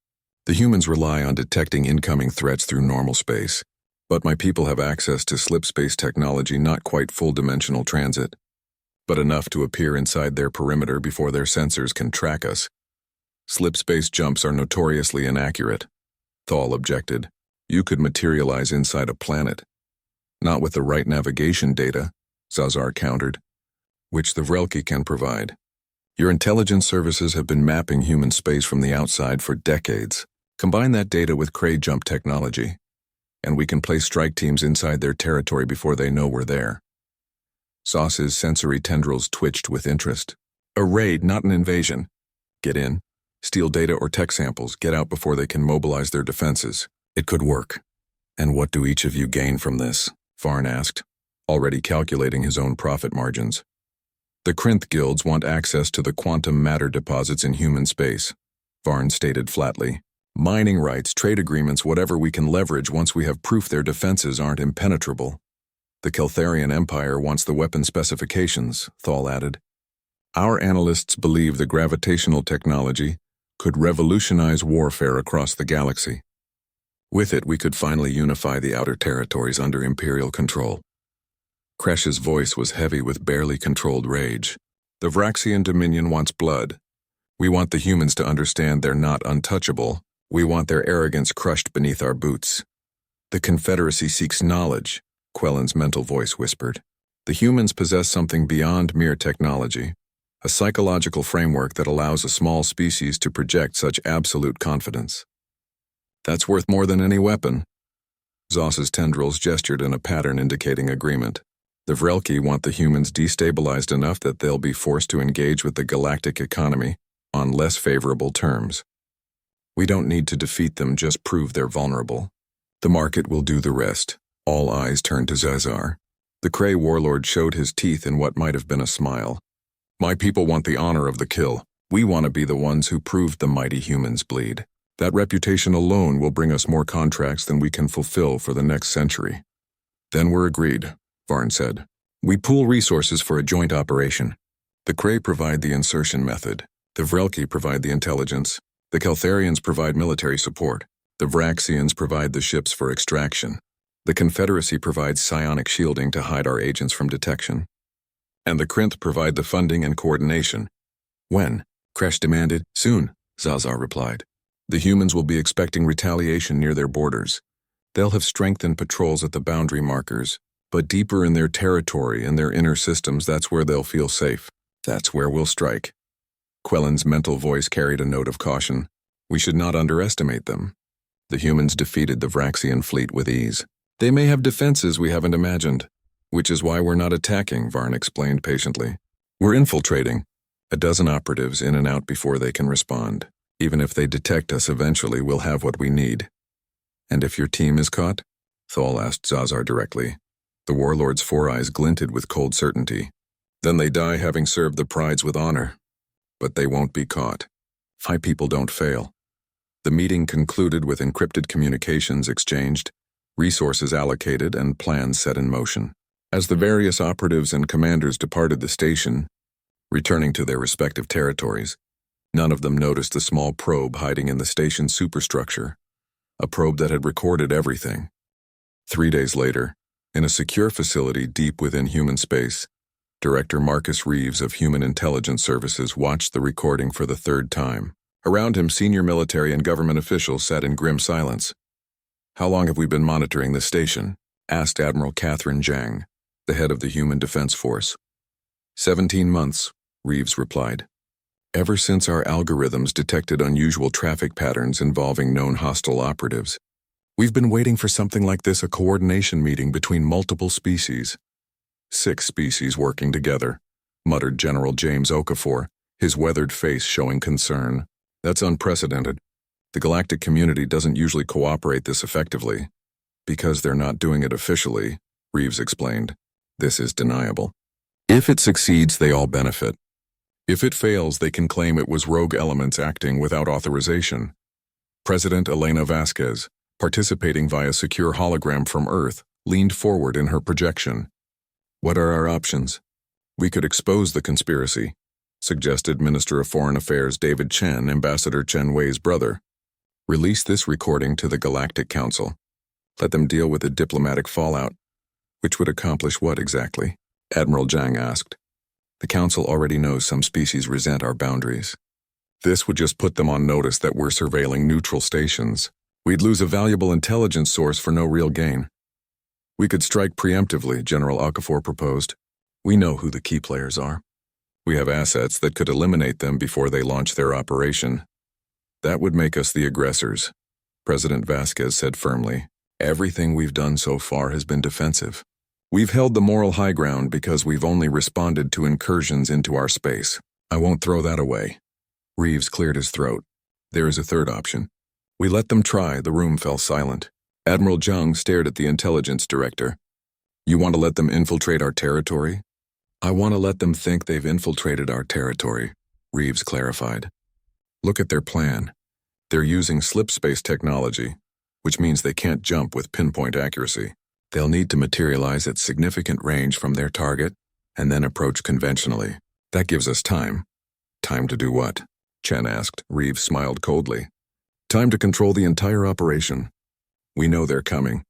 The humans rely on detecting incoming threats through normal space. But my people have access to slip space technology, not quite full-dimensional transit, but enough to appear inside their perimeter before their sensors can track us. Slip space jumps are notoriously inaccurate," Thal objected. "You could materialize inside a planet." "Not with the right navigation data," Zazar countered, "which the Vrelki can provide. Your intelligence services have been mapping human space from the outside for decades. Combine that data with Kray jump technology, and we can place strike teams inside their territory before they know we're there." Sauce's sensory tendrils twitched with interest. "A raid, not an invasion. Get in, steal data or tech samples, get out before they can mobilize their defenses." It could work. And what do each of you gain from this? Varn asked, already calculating his own profit margins. The Krynth guilds want access to the quantum matter deposits in human space, Varn stated flatly. Mining rights, trade agreements, whatever we can leverage once we have proof their defenses aren't impenetrable. The Keltharian Empire wants the weapon specifications, Thal added. Our analysts believe the gravitational technology could revolutionize warfare across the galaxy. With it, we could finally unify the outer territories under Imperial control. Kresh's voice was heavy with barely controlled rage. The Vraxian Dominion wants blood. We want the humans to understand they're not untouchable. We want their arrogance crushed beneath our boots. The Confederacy seeks knowledge, Quellen's mental voice whispered. The humans possess something beyond mere technology, a psychological framework that allows a small species to project such absolute confidence. That's worth more than any weapon. Zos's tendrils gestured in a pattern indicating agreement. The Vrelki want the humans destabilized enough that they'll be forced to engage with the galactic economy on less favorable terms. We don't need to defeat them, just prove they're vulnerable. The market will do the rest. All eyes turned to Zazar. The Kree warlord showed his teeth in what might have been a smile. My people want the honor of the kill. We want to be the ones who proved the mighty humans bleed. That reputation alone will bring us more contracts than we can fulfill for the next century. Then we're agreed, Varn said. We pool resources for a joint operation. The Kree provide the insertion method. The Vrelki provide the intelligence. The Keltharians provide military support. The Vraxians provide the ships for extraction. The Confederacy provides psionic shielding to hide our agents from detection. And the Krynth provide the funding and coordination. When? Kresh demanded. Soon, Zazar replied. The humans will be expecting retaliation near their borders. They'll have strengthened patrols at the boundary markers, but deeper in their territory and their inner systems, that's where they'll feel safe. That's where we'll strike. Quellen's mental voice carried a note of caution. We should not underestimate them. The humans defeated the Vraxian fleet with ease. They may have defenses we haven't imagined, which is why we're not attacking, Varn explained patiently. We're infiltrating. A dozen operatives in and out before they can respond. Even if they detect us eventually, we'll have what we need. And if your team is caught? Thal asked Zazar directly. The warlord's four eyes glinted with cold certainty. Then they die having served the prides with honor. But they won't be caught. 5 people don't fail. The meeting concluded with encrypted communications exchanged, resources allocated, and plans set in motion. As the various operatives and commanders departed the station, returning to their respective territories, none of them noticed the small probe hiding in the station's superstructure, a probe that had recorded everything. 3 days later, in a secure facility deep within human space, Director Marcus Reeves of Human Intelligence Services watched the recording for the 3rd time. Around him, senior military and government officials sat in grim silence. How long have we been monitoring this station? Asked Admiral Catherine Zhang, the head of the Human Defense Force. 17 months, Reeves replied. Ever since our algorithms detected unusual traffic patterns involving known hostile operatives. We've been waiting for something like this, a coordination meeting between multiple species. 6 species working together, muttered General James Okafor, his weathered face showing concern. That's unprecedented. The galactic community doesn't usually cooperate this effectively. Because they're not doing it officially, Reeves explained. This is deniable. If it succeeds, they all benefit. If it fails, they can claim it was rogue elements acting without authorization. President Elena Vasquez, participating via secure hologram from Earth, leaned forward in her projection. What are our options? We could expose the conspiracy, suggested Minister of Foreign Affairs David Chen, Ambassador Chen Wei's brother. Release this recording to the Galactic Council. Let them deal with the diplomatic fallout. Which would accomplish what exactly? Admiral Zhang asked. The Council already knows some species resent our boundaries. This would just put them on notice that we're surveilling neutral stations. We'd lose a valuable intelligence source for no real gain. We could strike preemptively, General Okafor proposed. We know who the key players are. We have assets that could eliminate them before they launch their operation. That would make us the aggressors, President Vasquez said firmly. Everything we've done so far has been defensive. We've held the moral high ground because we've only responded to incursions into our space. I won't throw that away. Reeves cleared his throat. There is a third option. We let them try. The room fell silent. Admiral Zhang stared at the intelligence director. You want to let them infiltrate our territory? I want to let them think they've infiltrated our territory, Reeves clarified. Look at their plan. They're using slip space technology, which means they can't jump with pinpoint accuracy. They'll need to materialize at significant range from their target and then approach conventionally. That gives us time. Time to do what? Chen asked. Reeves smiled coldly. Time to control the entire operation. We know they're coming.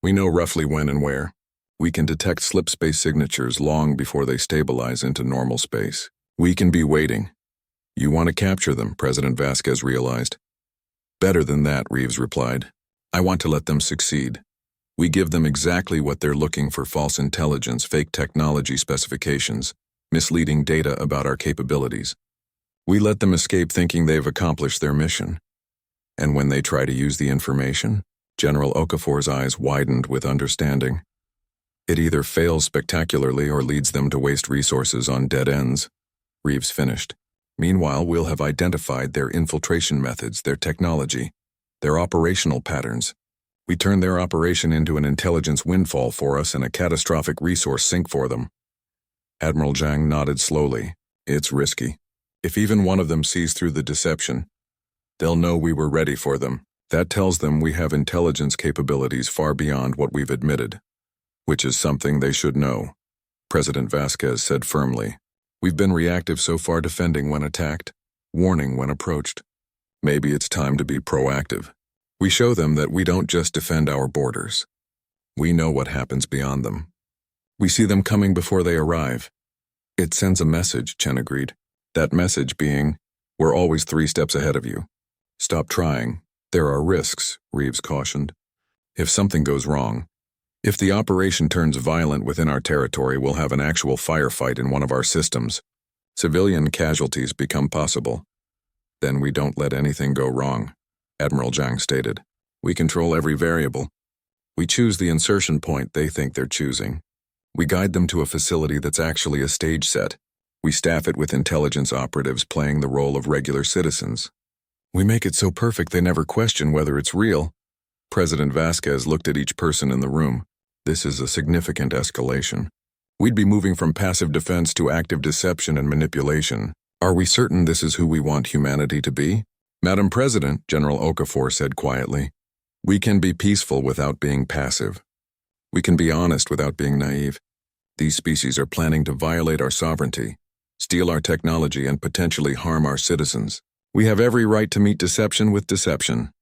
We know roughly when and where. We can detect slip space signatures long before they stabilize into normal space. We can be waiting. You want to capture them, President Vasquez realized. Better than that, Reeves replied. I want to let them succeed. We give them exactly what they're looking for: false intelligence, fake technology specifications, misleading data about our capabilities. We let them escape thinking they've accomplished their mission. And when they try to use the information, General Okafor's eyes widened with understanding. It either fails spectacularly or leads them to waste resources on dead ends. Reeves finished. Meanwhile, we'll have identified their infiltration methods, their technology, their operational patterns. We turn their operation into an intelligence windfall for us and a catastrophic resource sink for them. Admiral Zhang nodded slowly. It's risky. If even one of them sees through the deception, they'll know we were ready for them. That tells them we have intelligence capabilities far beyond what we've admitted, which is something they should know, President Vasquez said firmly. We've been reactive so far, defending when attacked, warning when approached. Maybe it's time to be proactive. We show them that we don't just defend our borders. We know what happens beyond them. We see them coming before they arrive. It sends a message, Chen agreed. That message being, we're always 3 steps ahead of you. Stop trying. There are risks, Reeves cautioned. If something goes wrong, if the operation turns violent within our territory, we'll have an actual firefight in one of our systems. Civilian casualties become possible. Then we don't let anything go wrong, Admiral Zhang stated. We control every variable. We choose the insertion point they think they're choosing. We guide them to a facility that's actually a stage set. We staff it with intelligence operatives playing the role of regular citizens. We make it so perfect they never question whether it's real. President Vasquez looked at each person in the room. This is a significant escalation. We'd be moving from passive defense to active deception and manipulation. Are we certain this is who we want humanity to be? Madam President, General Okafor said quietly, we can be peaceful without being passive. We can be honest without being naive. These species are planning to violate our sovereignty, steal our technology, and potentially harm our citizens. We have every right to meet deception with deception.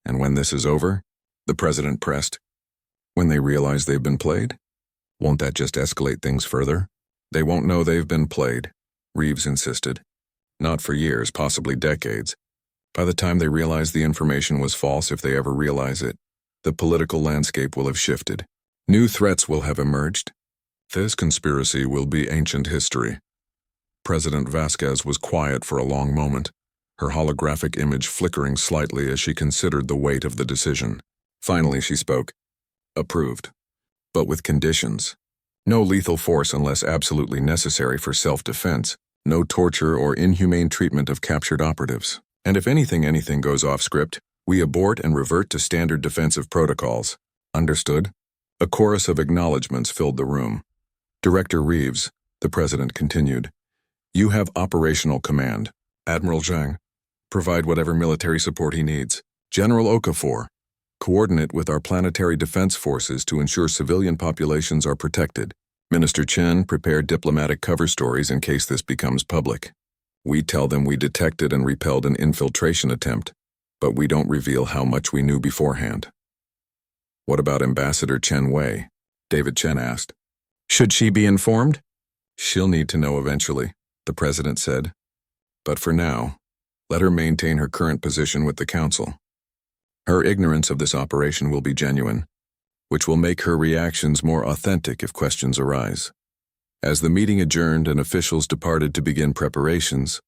And when this is over, the President pressed, when they realize they've been played, won't that just escalate things further? They won't know they've been played, Reeves insisted. Not for years, possibly decades. By the time they realize the information was false, if they ever realize it, the political landscape will have shifted. New threats will have emerged. This conspiracy will be ancient history. President Vasquez was quiet for a long moment, her holographic image flickering slightly as she considered the weight of the decision. Finally, she spoke. Approved. But with conditions. No lethal force unless absolutely necessary for self-defense. No torture or inhumane treatment of captured operatives. And if anything goes off script, we abort and revert to standard defensive protocols. Understood? A chorus of acknowledgments filled the room. Director Reeves, the President continued, you have operational command. Admiral Zhang, provide whatever military support he needs. General Okafor, coordinate with our planetary defense forces to ensure civilian populations are protected. Minister Chen, prepare diplomatic cover stories in case this becomes public. We tell them we detected and repelled an infiltration attempt, but we don't reveal how much we knew beforehand. What about Ambassador Chen Wei? David Chen asked. Should she be informed? She'll need to know eventually, the President said. But for now, let her maintain her current position with the Council. Her ignorance of this operation will be genuine, which will make her reactions more authentic if questions arise. As the meeting adjourned and officials departed to begin preparations,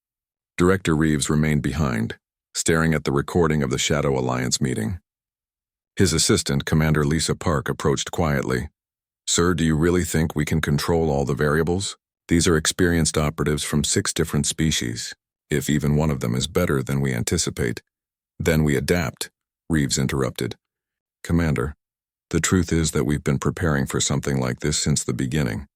Director Reeves remained behind, staring at the recording of the Shadow Alliance meeting. His assistant, Commander Lisa Park, approached quietly. Sir, do you really think we can control all the variables? These are experienced operatives from 6 different species. If even one of them is better than we anticipate, Then we adapt, Reeves interrupted. Commander, the truth is that we've been preparing for something like this since the beginning.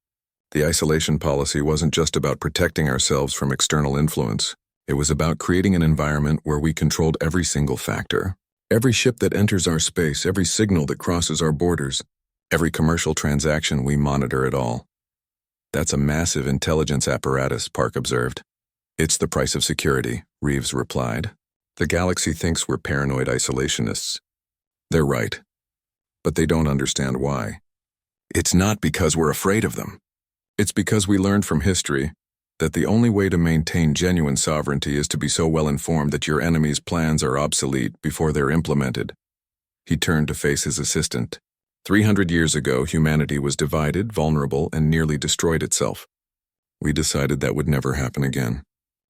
The isolation policy wasn't just about protecting ourselves from external influence. It was about creating an environment where we controlled every single factor. Every ship that enters our space, every signal that crosses our borders, every commercial transaction, we monitor it all. That's a massive intelligence apparatus, Park observed. It's the price of security, Reeves replied. The galaxy thinks we're paranoid isolationists. They're right. But they don't understand why. It's not because we're afraid of them. It's because we learned from history that the only way to maintain genuine sovereignty is to be so well informed that your enemy's plans are obsolete before they're implemented. He turned to face his assistant. 300 years ago, humanity was divided, vulnerable, and nearly destroyed itself. We decided that would never happen again.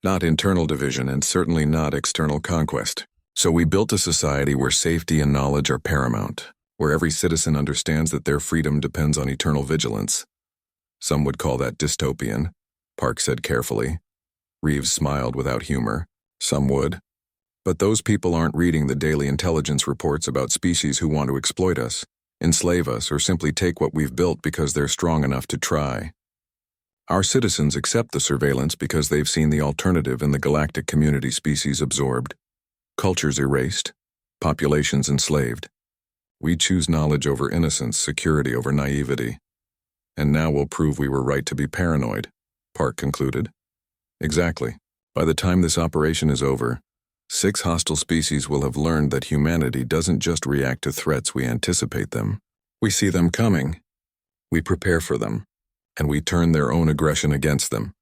Not internal division and certainly not external conquest. So we built a society where safety and knowledge are paramount, where every citizen understands that their freedom depends on eternal vigilance. Some would call that dystopian, Park said carefully. Reeves smiled without humor. Some would. But those people aren't reading the daily intelligence reports about species who want to exploit us, enslave us, or simply take what we've built because they're strong enough to try. Our citizens accept the surveillance because they've seen the alternative in the galactic community species absorbed. Cultures erased, populations enslaved. We choose knowledge over innocence, security over naivety. And now we'll prove we were right to be paranoid, Park concluded. Exactly. By the time this operation is over, 6 hostile species will have learned that humanity doesn't just react to threats, we anticipate them. We see them coming. We prepare for them. And we turn their own aggression against them.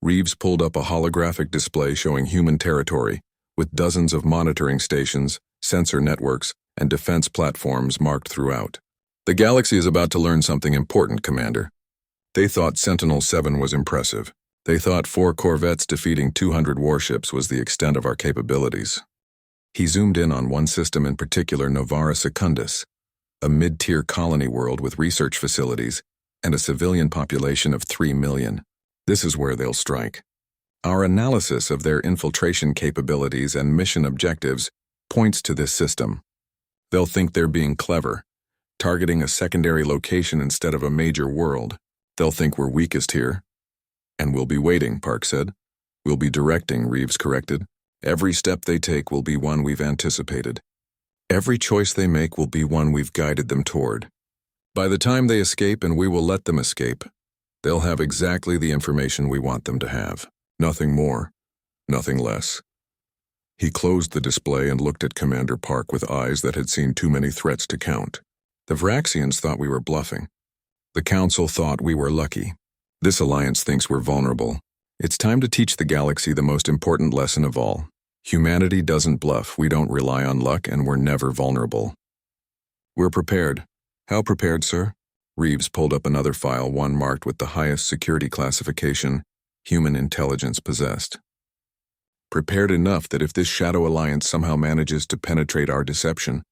Reeves pulled up a holographic display showing human territory, with dozens of monitoring stations, sensor networks, and defense platforms marked throughout. The galaxy is about to learn something important, Commander. They thought Sentinel-7 was impressive. They thought 4 corvettes defeating 200 warships was the extent of our capabilities. He zoomed in on one system in particular, Novara Secundus, a mid-tier colony world with research facilities and a civilian population of 3 million. This is where they'll strike. Our analysis of their infiltration capabilities and mission objectives points to this system. They'll think they're being clever, targeting a secondary location instead of a major world. They'll think we're weakest here. And we'll be waiting, Park said. We'll be directing, Reeves corrected. Every step they take will be one we've anticipated. Every choice they make will be one we've guided them toward. By the time they escape, and we will let them escape, they'll have exactly the information we want them to have. Nothing more, nothing less. He closed the display and looked at Commander Park with eyes that had seen too many threats to count. The Vraxians thought we were bluffing. The Council thought we were lucky. This alliance thinks we're vulnerable. It's time to teach the galaxy the most important lesson of all. Humanity doesn't bluff, we don't rely on luck, and we're never vulnerable. We're prepared. How prepared, sir? Reeves pulled up another file, one marked with the highest security classification human intelligence possessed. Prepared enough that if this Shadow Alliance somehow manages to penetrate our deception,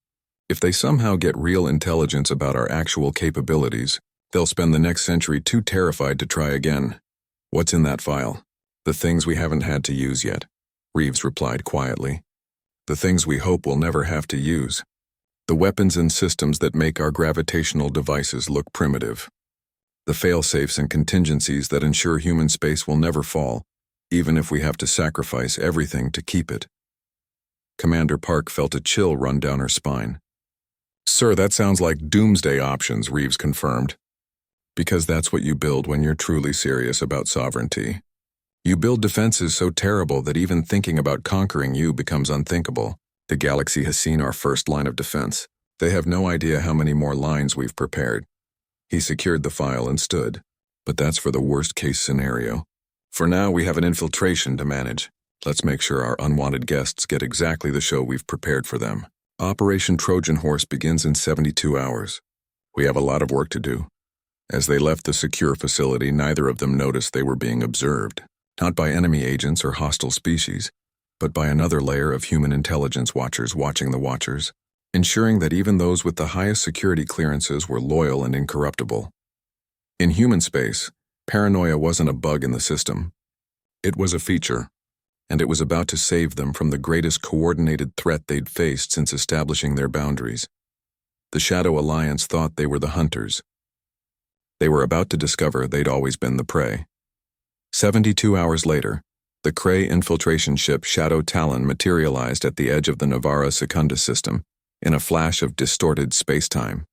if they somehow get real intelligence about our actual capabilities, they'll spend the next century too terrified to try again. What's in that file? The things we haven't had to use yet, Reeves replied quietly. The things we hope we'll never have to use. The weapons and systems that make our gravitational devices look primitive. The fail-safes and contingencies that ensure human space will never fall, even if we have to sacrifice everything to keep it. Commander Park felt a chill run down her spine. Sir, that sounds like doomsday options, Reeves confirmed. Because that's what you build when you're truly serious about sovereignty. You build defenses so terrible that even thinking about conquering you becomes unthinkable. The galaxy has seen our first line of defense. They have no idea how many more lines we've prepared. He secured the file and stood. But that's for the worst-case scenario. For now, we have an infiltration to manage. Let's make sure our unwanted guests get exactly the show we've prepared for them. Operation Trojan Horse begins in 72 hours. We have a lot of work to do. As they left the secure facility, neither of them noticed they were being observed. Not by enemy agents or hostile species, but by another layer of human intelligence watchers watching the watchers, ensuring that even those with the highest security clearances were loyal and incorruptible. In human space, paranoia wasn't a bug in the system. It was a feature. and it was about to save them from the greatest coordinated threat they'd faced since establishing their boundaries. The Shadow Alliance thought they were the hunters. They were about to discover they'd always been the prey. 72 hours later, the Kree infiltration ship Shadow Talon materialized at the edge of the Novara Secunda system in a flash of distorted space-time.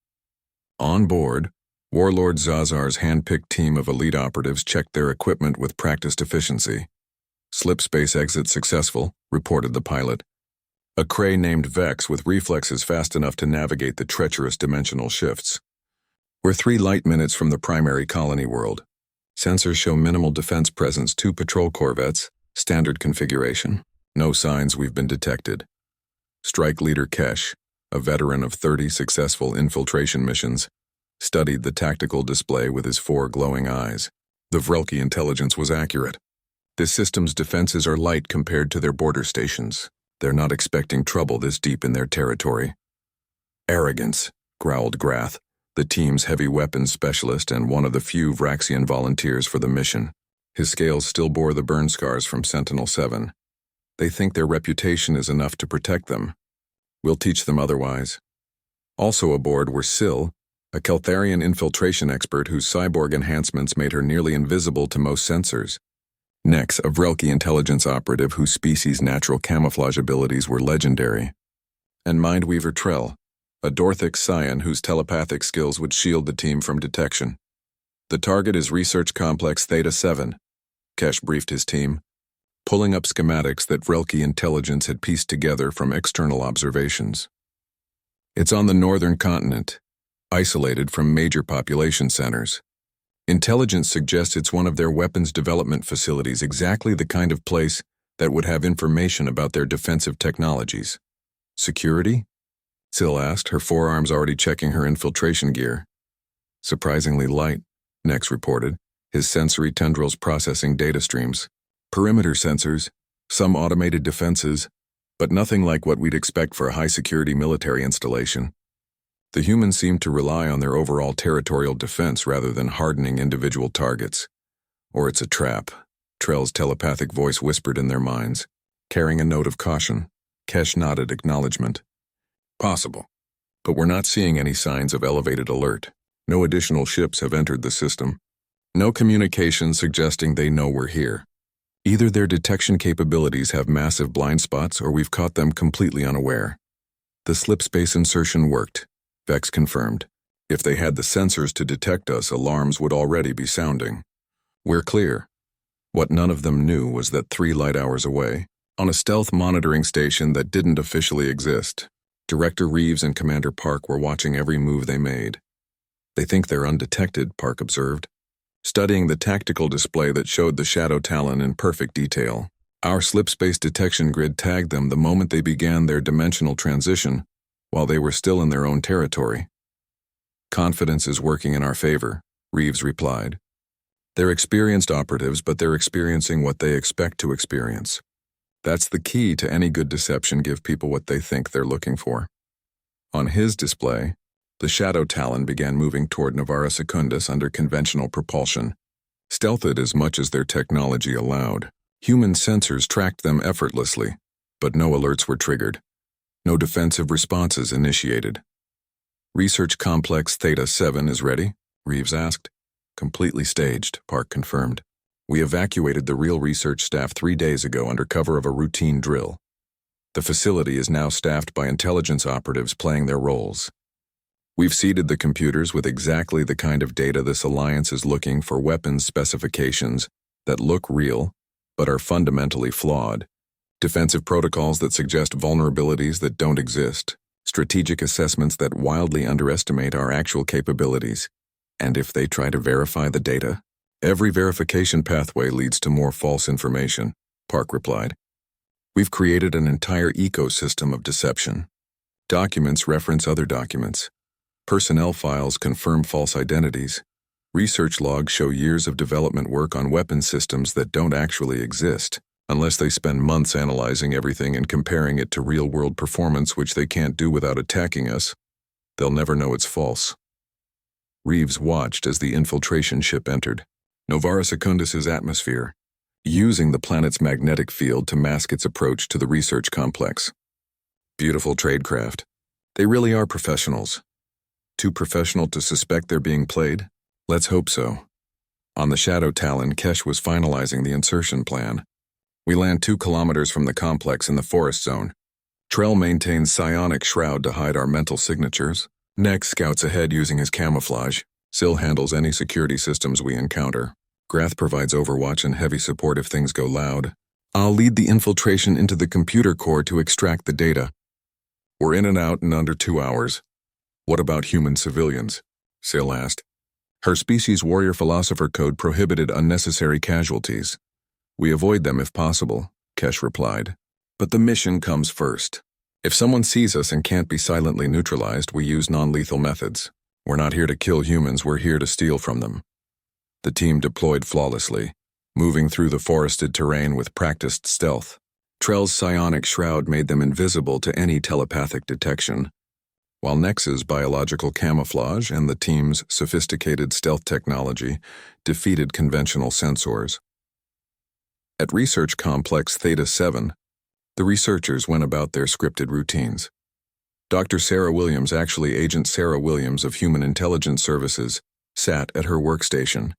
On board, Warlord Zazar's hand-picked team of elite operatives checked their equipment with practiced efficiency. "Slip space exit successful," reported the pilot. A Kree named Vex with reflexes fast enough to navigate the treacherous dimensional shifts. "We're 3 light minutes from the primary colony world. Sensors show minimal defense presence, 2 patrol corvettes, standard configuration. No signs we've been detected." Strike Leader Kesh, a veteran of 30 successful infiltration missions, studied the tactical display with his 4 glowing eyes. The Vrelki intelligence was accurate. This system's defenses are light compared to their border stations. They're not expecting trouble this deep in their territory. "Arrogance," growled Grath, the team's heavy weapons specialist and one of the few Vraxian volunteers for the mission. His scales still bore the burn scars from Sentinel-7. "They think their reputation is enough to protect them. We'll teach them otherwise." Also aboard were Syl, a Keltharian infiltration expert whose cyborg enhancements made her nearly invisible to most sensors. Nex, a Vrelki intelligence operative whose species' natural camouflage abilities were legendary. And Mindweaver Trell, a Dorthic scion whose telepathic skills would shield the team from detection. "The target is Research Complex Theta-7, Kesh briefed his team, pulling up schematics that Vrelki intelligence had pieced together from external observations. "It's on the northern continent, isolated from major population centers. Intelligence suggests it's one of their weapons development facilities, exactly the kind of place that would have information about their defensive technologies." "Security?" Syl asked, her forearms already checking her infiltration gear. "Surprisingly light," Nex reported, his sensory tendrils processing data streams. "Perimeter sensors, some automated defenses, but nothing like what we'd expect for a high-security military installation. The humans seem to rely on their overall territorial defense rather than hardening individual targets. Or it's a trap," Trell's telepathic voice whispered in their minds, carrying a note of caution. Kesh nodded acknowledgement. "Possible. But we're not seeing any signs of elevated alert. No additional ships have entered the system. No communication suggesting they know we're here. Either their detection capabilities have massive blind spots or we've caught them completely unaware." "The slip space insertion worked," Vex confirmed. "If they had the sensors to detect us, alarms would already be sounding. We're clear." What none of them knew was that 3 light hours away, on a stealth monitoring station that didn't officially exist, Director Reeves and Commander Park were watching every move they made. "They think they're undetected," Park observed, studying the tactical display that showed the Shadow Talon in perfect detail. "Our slip space detection grid tagged them the moment they began their dimensional transition, while they were still in their own territory." "Confidence is working in our favor," Reeves replied. "They're experienced operatives, but they're experiencing what they expect to experience. That's the key to any good deception: give people what they think they're looking for." On his display, the Shadow Talon began moving toward Novara Secundus under conventional propulsion, stealthed as much as their technology allowed. Human sensors tracked them effortlessly, but no alerts were triggered. No defensive responses initiated. "Research Complex Theta-7 is ready?" Reeves asked. "Completely staged," Park confirmed. "We evacuated the real research staff 3 days ago under cover of a routine drill. The facility is now staffed by intelligence operatives playing their roles. We've seeded the computers with exactly the kind of data this alliance is looking for: weapons specifications that look real, but are fundamentally flawed. Defensive protocols that suggest vulnerabilities that don't exist. Strategic assessments that wildly underestimate our actual capabilities. And if they try to verify the data, every verification pathway leads to more false information," Park replied. "We've created an entire ecosystem of deception. Documents reference other documents. Personnel files confirm false identities. Research logs show years of development work on weapon systems that don't actually exist. Unless they spend months analyzing everything and comparing it to real-world performance, which they can't do without attacking us, they'll never know it's false." Reeves watched as the infiltration ship entered Novara Secundus's atmosphere, using the planet's magnetic field to mask its approach to the research complex. Beautiful tradecraft. They really are professionals. Too professional to suspect they're being played? Let's hope so. On the Shadow Talon, Kesh was finalizing the insertion plan. We land 2 kilometers from the complex in the forest zone. Trell maintains psionic shroud to hide our mental signatures. Nex scouts ahead using his camouflage. Sil handles any security systems we encounter. Grath provides overwatch and heavy support if things go loud. I'll lead the infiltration into the computer core to extract the data. We're in and out in under 2 hours. What about human civilians? Sil asked. Her species' warrior philosopher code prohibited unnecessary casualties. We avoid them if possible, Kesh replied. But the mission comes first. If someone sees us and can't be silently neutralized, we use non-lethal methods. We're not here to kill humans, we're here to steal from them. The team deployed flawlessly, moving through the forested terrain with practiced stealth. Trell's psionic shroud made them invisible to any telepathic detection, while Nex's biological camouflage and the team's sophisticated stealth technology defeated conventional sensors. At Research Complex Theta-7, the researchers went about their scripted routines. Dr. Sarah Williams, actually Agent Sarah Williams of Human Intelligence Services, sat at her workstation,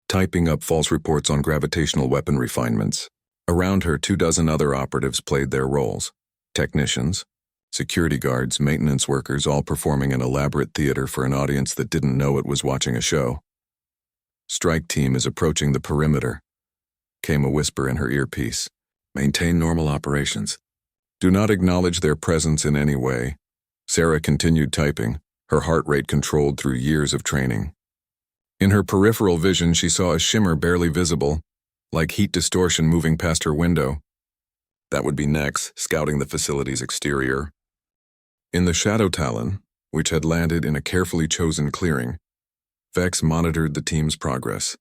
typing up false reports on gravitational weapon refinements. Around her, 24 other operatives played their roles. Technicians, security guards, maintenance workers, all performing an elaborate theater for an audience that didn't know it was watching a show. Strike team is approaching the perimeter, came a whisper in her earpiece. Maintain normal operations. Do not acknowledge their presence in any way. Sarah continued typing, her heart rate controlled through years of training. In her peripheral vision, she saw a shimmer barely visible, like heat distortion moving past her window. That would be Nex, scouting the facility's exterior. In the Shadow Talon, which had landed in a carefully chosen clearing, Vex monitored the team's progress.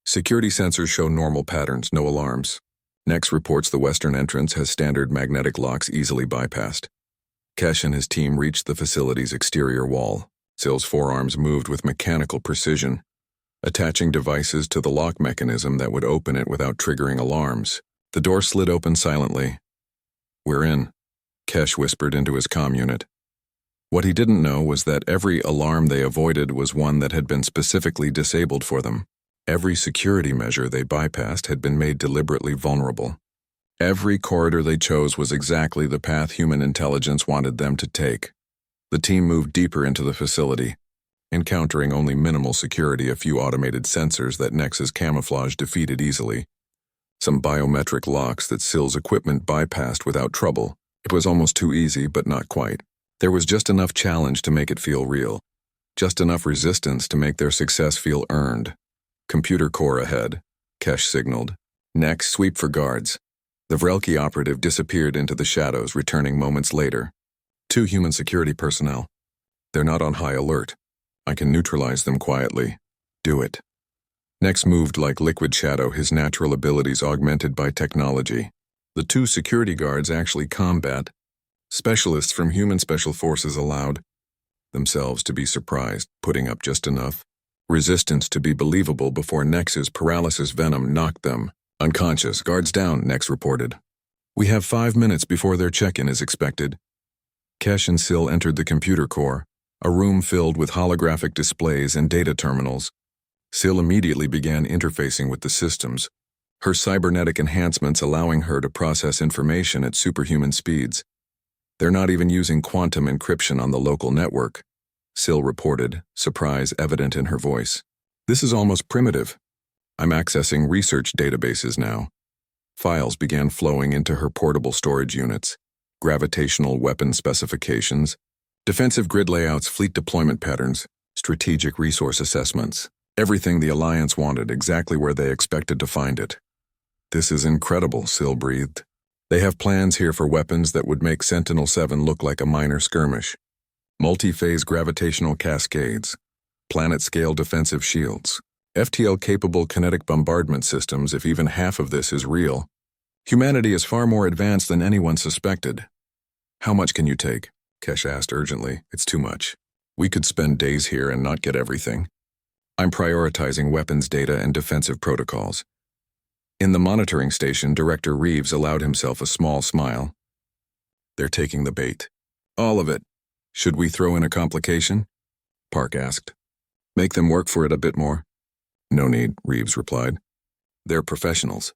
Security sensors show normal patterns, no alarms. Nex reports the western entrance has standard magnetic locks easily bypassed. Kesh and his team reached the facility's exterior wall. Sil's forearms moved with mechanical precision, attaching devices to the lock mechanism that would open it without triggering alarms. The door slid open silently. We're in, Kesh whispered into his comm unit. What he didn't know was that every alarm they avoided was one that had been specifically disabled for them. Every security measure they bypassed had been made deliberately vulnerable. Every corridor they chose was exactly the path human intelligence wanted them to take. The team moved deeper into the facility, encountering only minimal security, a few automated sensors that Nex's camouflage defeated easily. Some biometric locks that Sil's equipment bypassed without trouble. It was almost too easy, but not quite. There was just enough challenge to make it feel real. Just enough resistance to make their success feel earned. Computer core ahead, Kesh signaled. Next, sweep for guards. The Vrelki operative disappeared into the shadows, returning moments later. 2 human security personnel. They're not on high alert. I can neutralize them quietly. Do it. Nex moved like liquid shadow, his natural abilities augmented by technology. The 2 security guards actually combat. Specialists from human special forces allowed themselves to be surprised, putting up just enough resistance to be believable before Nex's paralysis venom knocked them unconscious. Guards down, Nex reported. We have 5 minutes before their check-in is expected. Kesh and Sil entered the computer core, a room filled with holographic displays and data terminals. Sil immediately began interfacing with the systems, her cybernetic enhancements allowing her to process information at superhuman speeds. They're not even using quantum encryption on the local network, Sil reported, surprise evident in her voice. This is almost primitive. I'm accessing research databases now. Files began flowing into her portable storage units. Gravitational weapon specifications, defensive grid layouts, fleet deployment patterns, strategic resource assessments. Everything the Alliance wanted, exactly where they expected to find it. This is incredible, Sil breathed. They have plans here for weapons that would make Sentinel-7 look like a minor skirmish. Multi-phase gravitational cascades, planet-scale defensive shields, FTL-capable kinetic bombardment systems. If even half of this is real, humanity is far more advanced than anyone suspected. How much can you take? Kesh asked urgently. It's too much. We could spend days here and not get everything. I'm prioritizing weapons data and defensive protocols. In the monitoring station, Director Reeves allowed himself a small smile. They're taking the bait. All of it. Should we throw in a complication? Park asked. Make them work for it a bit more. No need, Reeves replied. They're professionals.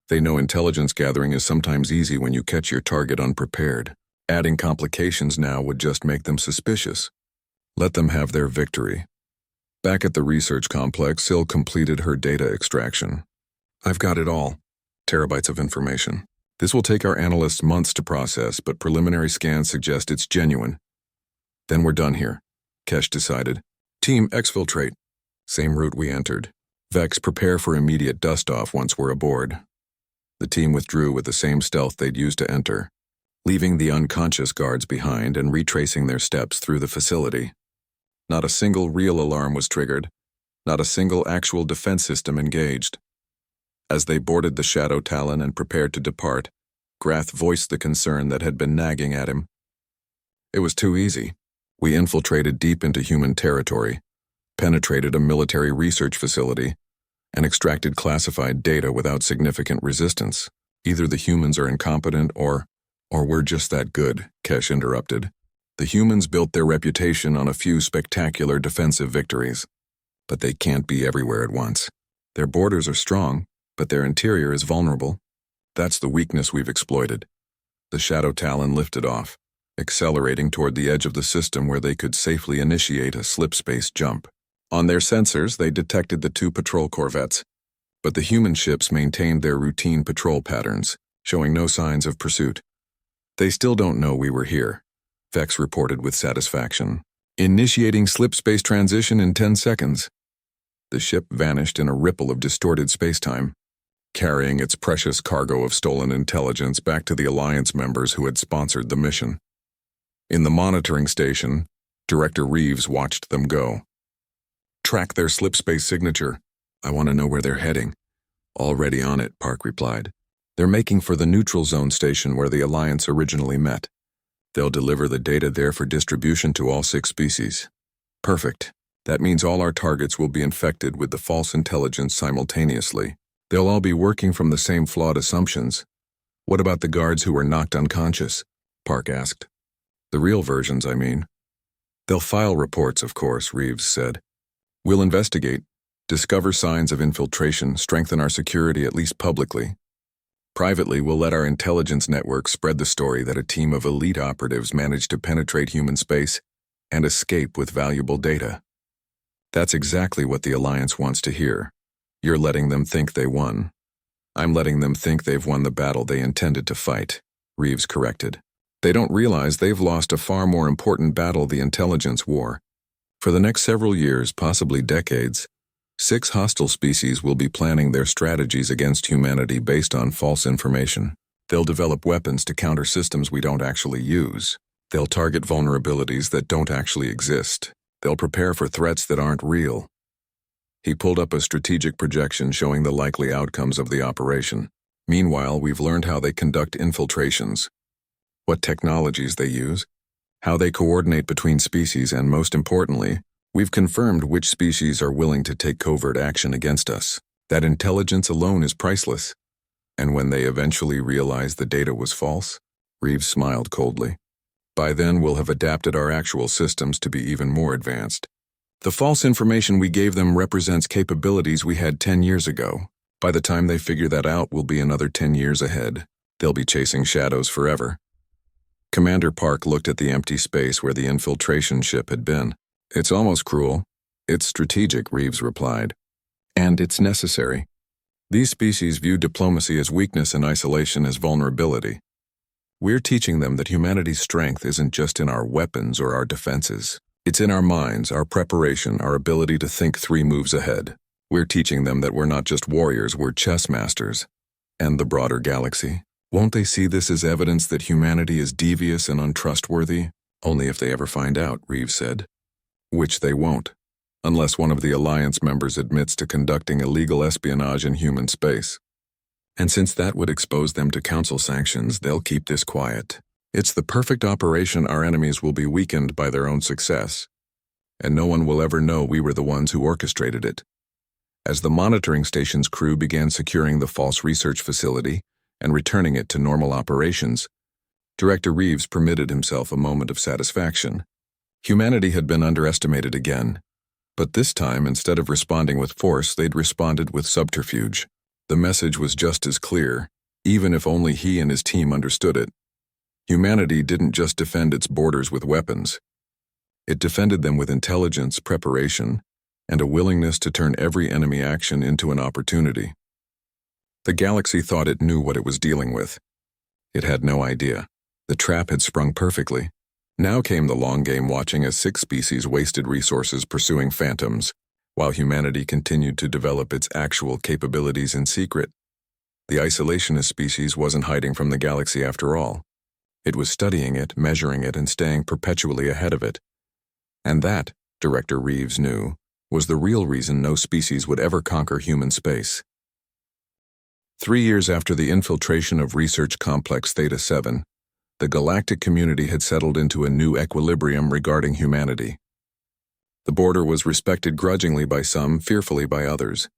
They know intelligence gathering is sometimes easy when you catch your target unprepared. Adding complications now would just make them suspicious. Let them have their victory. Back at the research complex, Syl completed her data extraction. I've got it all. Terabytes of information. This will take our analysts months to process, but preliminary scans suggest it's genuine. Then we're done here, Kesh decided. Team, exfiltrate. Same route we entered. Vex, prepare for immediate dust-off once we're aboard. The team withdrew with the same stealth they'd used to enter, leaving the unconscious guards behind and retracing their steps through the facility. Not a single real alarm was triggered, not a single actual defense system engaged. As they boarded the Shadow Talon and prepared to depart, Grath voiced the concern that had been nagging at him. It was too easy. We infiltrated deep into human territory, penetrated a military research facility, and extracted classified data without significant resistance. Either the humans are incompetent or we're just that good, Kesh interrupted. The humans built their reputation on a few spectacular defensive victories, but they can't be everywhere at once. Their borders are strong, but their interior is vulnerable. That's the weakness we've exploited. The Shadow Talon lifted off, accelerating toward the edge of the system where they could safely initiate a slip-space jump. On their sensors, they detected the 2 patrol corvettes, but the human ships maintained their routine patrol patterns, showing no signs of pursuit. They still don't know we were here, Vex reported with satisfaction. Initiating slip-space transition in 10 seconds. The ship vanished in a ripple of distorted spacetime, carrying its precious cargo of stolen intelligence back to the Alliance members who had sponsored the mission. In the monitoring station, Director Reeves watched them go. Track their slip-space signature. I want to know where they're heading. Already on it, Park replied. They're making for the neutral zone station where the Alliance originally met. They'll deliver the data there for distribution to all 6 species. Perfect. That means all our targets will be infected with the false intelligence simultaneously. They'll all be working from the same flawed assumptions. What about the guards who were knocked unconscious? Park asked. The real versions, I mean. They'll file reports, of course, Reeves said. We'll investigate, discover signs of infiltration, strengthen our security at least publicly. Privately, we'll let our intelligence network spread the story that a team of elite operatives managed to penetrate human space and escape with valuable data. That's exactly what the Alliance wants to hear. You're letting them think they won. I'm letting them think they've won the battle they intended to fight, Reeves corrected. They don't realize they've lost a far more important battle, the intelligence war. For the next several years, possibly decades, 6 hostile species will be planning their strategies against humanity based on false information. They'll develop weapons to counter systems we don't actually use. They'll target vulnerabilities that don't actually exist. They'll prepare for threats that aren't real. He pulled up a strategic projection showing the likely outcomes of the operation. Meanwhile, we've learned how they conduct infiltrations, what technologies they use, how they coordinate between species, and most importantly, we've confirmed which species are willing to take covert action against us. That intelligence alone is priceless. And when they eventually realize the data was false, Reeves smiled coldly. By then, we'll have adapted our actual systems to be even more advanced. The false information we gave them represents capabilities we had 10 years ago. By the time they figure that out, we'll be another 10 years ahead. They'll be chasing shadows forever. Commander Park looked at the empty space where the infiltration ship had been. It's almost cruel. It's strategic, Reeves replied. And it's necessary. These species view diplomacy as weakness and isolation as vulnerability. We're teaching them that humanity's strength isn't just in our weapons or our defenses. It's in our minds, our preparation, our ability to think 3 moves ahead. We're teaching them that we're not just warriors, we're chess masters. And the broader galaxy. Won't they see this as evidence that humanity is devious and untrustworthy? Only if they ever find out, Reeves said. Which they won't, unless one of the Alliance members admits to conducting illegal espionage in human space. And since that would expose them to Council sanctions, they'll keep this quiet. It's the perfect operation. Our enemies will be weakened by their own success, and no one will ever know we were the ones who orchestrated it. As the monitoring station's crew began securing the false research facility and returning it to normal operations, Director Reeves permitted himself a moment of satisfaction. Humanity had been underestimated again, but this time, instead of responding with force, they'd responded with subterfuge. The message was just as clear, even if only he and his team understood it. Humanity didn't just defend its borders with weapons. It defended them with intelligence, preparation, and a willingness to turn every enemy action into an opportunity. The galaxy thought it knew what it was dealing with. It had no idea. The trap had sprung perfectly. Now came the long game, watching as 6 species wasted resources pursuing phantoms, while humanity continued to develop its actual capabilities in secret. The isolationist species wasn't hiding from the galaxy after all. It was studying it, measuring it, and staying perpetually ahead of it. And that, Director Reeves knew, was the real reason no species would ever conquer human space. 3 years after the infiltration of Research Complex Theta-7, the galactic community had settled into a new equilibrium regarding humanity. The border was respected grudgingly by some, fearfully by others.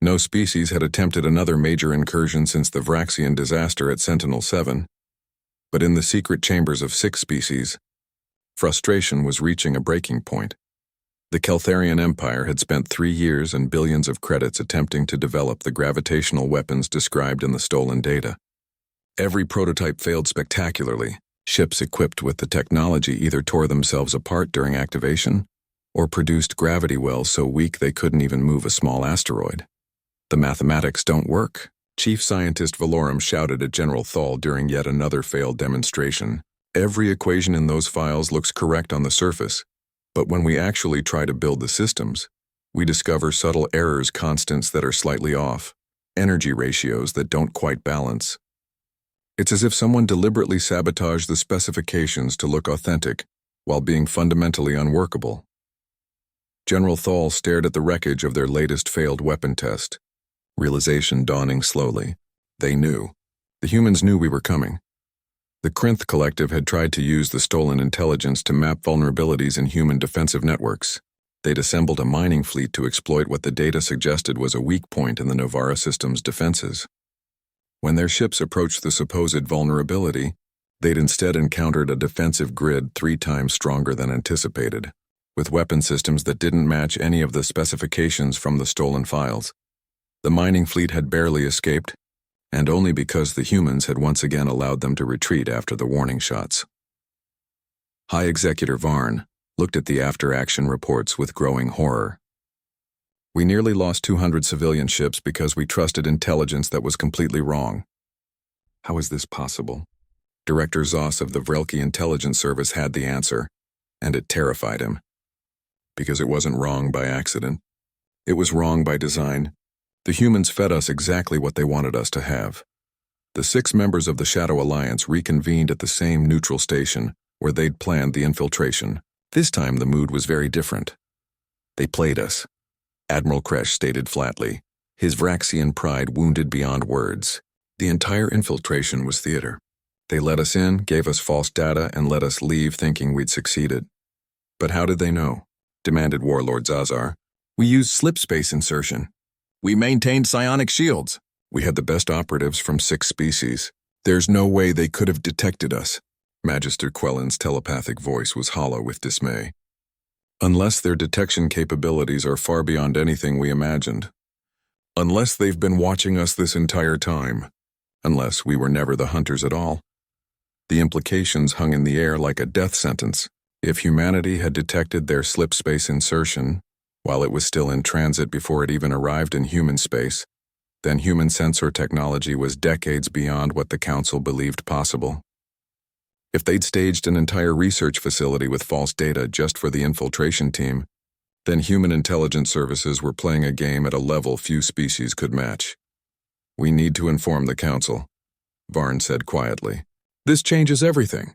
No species had attempted another major incursion since the Vraxian disaster at Sentinel-7, but in the secret chambers of 6 species, frustration was reaching a breaking point. The Keltharian Empire had spent 3 years and billions of credits attempting to develop the gravitational weapons described in the stolen data. Every prototype failed spectacularly. Ships equipped with the technology either tore themselves apart during activation or produced gravity wells so weak they couldn't even move a small asteroid. The mathematics don't work, Chief Scientist Valorum shouted at General Thal during yet another failed demonstration. Every equation in those files looks correct on the surface, but when we actually try to build the systems, we discover subtle errors, constants that are slightly off, energy ratios that don't quite balance. It's as if someone deliberately sabotaged the specifications to look authentic while being fundamentally unworkable. General Thal stared at the wreckage of their latest failed weapon test, realization dawning slowly. They knew. The humans knew we were coming. The Krinth Collective had tried to use the stolen intelligence to map vulnerabilities in human defensive networks. They'd assembled a mining fleet to exploit what the data suggested was a weak point in the Novara system's defenses. When their ships approached the supposed vulnerability, they'd instead encountered a defensive grid 3 times stronger than anticipated, with weapon systems that didn't match any of the specifications from the stolen files. The mining fleet had barely escaped, and only because the humans had once again allowed them to retreat after the warning shots. High Executive Varn looked at the after-action reports with growing horror. We nearly lost 200 civilian ships because we trusted intelligence that was completely wrong. How is this possible? Director Zoss of the Vrelki Intelligence Service had the answer, and it terrified him. Because it wasn't wrong by accident. It was wrong by design. The humans fed us exactly what they wanted us to have. The 6 members of the Shadow Alliance reconvened at the same neutral station where they'd planned the infiltration. This time the mood was very different. They played us. Admiral Kresh stated flatly, his Vraxian pride wounded beyond words. The entire infiltration was theater. They let us in, gave us false data, and let us leave thinking we'd succeeded. But how did they know? Demanded Warlord Zazar. We used slipspace insertion. We maintained psionic shields. We had the best operatives from 6 species. There's no way they could have detected us. Magister Quellen's telepathic voice was hollow with dismay. Unless their detection capabilities are far beyond anything we imagined. Unless they've been watching us this entire time. Unless we were never the hunters at all. The implications hung in the air like a death sentence. If humanity had detected their slipspace insertion, while it was still in transit before it even arrived in human space, then human sensor technology was decades beyond what the Council believed possible. If they'd staged an entire research facility with false data just for the infiltration team, then human intelligence services were playing a game at a level few species could match. We need to inform the Council, Varn said quietly. This changes everything.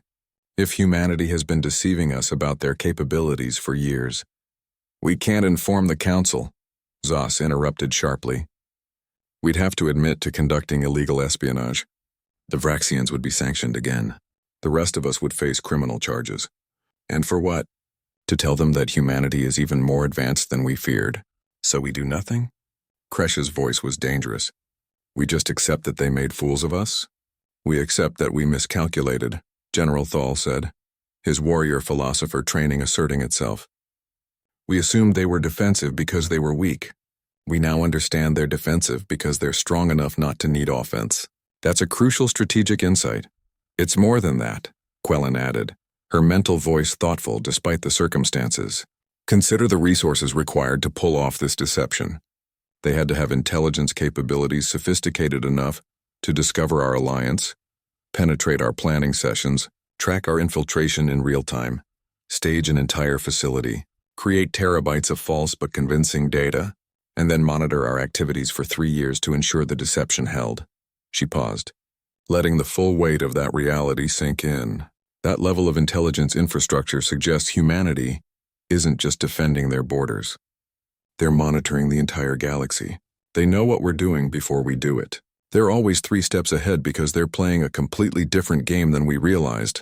If humanity has been deceiving us about their capabilities for years. We can't inform the Council, Zoss interrupted sharply. We'd have to admit to conducting illegal espionage. The Vraxians would be sanctioned again. The rest of us would face criminal charges. And for what? To tell them that humanity is even more advanced than we feared. So we do nothing? Kresh's voice was dangerous. We just accept that they made fools of us? We accept that we miscalculated, General Thal said, his warrior philosopher training asserting itself. We assumed they were defensive because they were weak. We now understand they're defensive because they're strong enough not to need offense. That's a crucial strategic insight. It's more than that, Quellen added, her mental voice thoughtful despite the circumstances. Consider the resources required to pull off this deception. They had to have intelligence capabilities sophisticated enough to discover our alliance, penetrate our planning sessions, track our infiltration in real time, stage an entire facility, create terabytes of false but convincing data, and then monitor our activities for 3 years to ensure the deception held. She paused, letting the full weight of that reality sink in. That level of intelligence infrastructure suggests humanity isn't just defending their borders. They're monitoring the entire galaxy. They know what we're doing before we do it. They're always 3 steps ahead because they're playing a completely different game than we realized.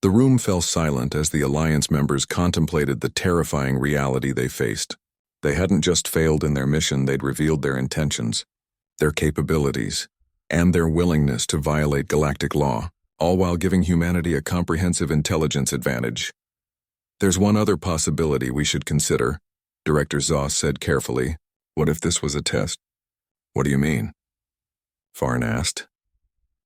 The room fell silent as the Alliance members contemplated the terrifying reality they faced. They hadn't just failed in their mission, they'd revealed their intentions, their capabilities, and their willingness to violate galactic law, all while giving humanity a comprehensive intelligence advantage. There's one other possibility we should consider, Director Zoss said carefully. What if this was a test? What do you mean? Farn asked.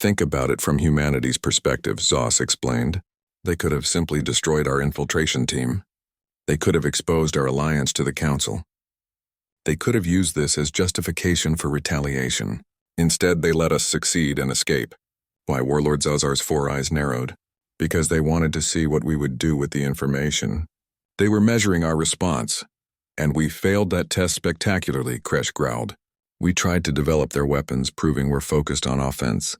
Think about it from humanity's perspective, Zoss explained. They could have simply destroyed our infiltration team. They could have exposed our alliance to the Council. They could have used this as justification for retaliation. Instead, they let us succeed and escape. Why, Warlord Zazar's 4 eyes narrowed. Because they wanted to see what we would do with the information. They were measuring our response. And we failed that test spectacularly, Kresh growled. We tried to develop their weapons, proving we're focused on offense.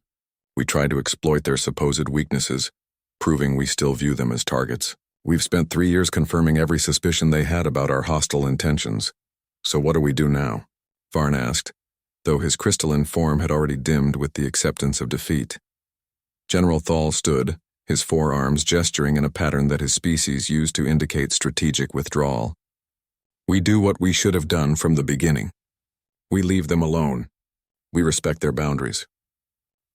We tried to exploit their supposed weaknesses, proving we still view them as targets. We've spent 3 years confirming every suspicion they had about our hostile intentions. So what do we do now? Farn asked, though his crystalline form had already dimmed with the acceptance of defeat. General Thal stood, his forearms gesturing in a pattern that his species used to indicate strategic withdrawal. We do what we should have done from the beginning. We leave them alone. We respect their boundaries.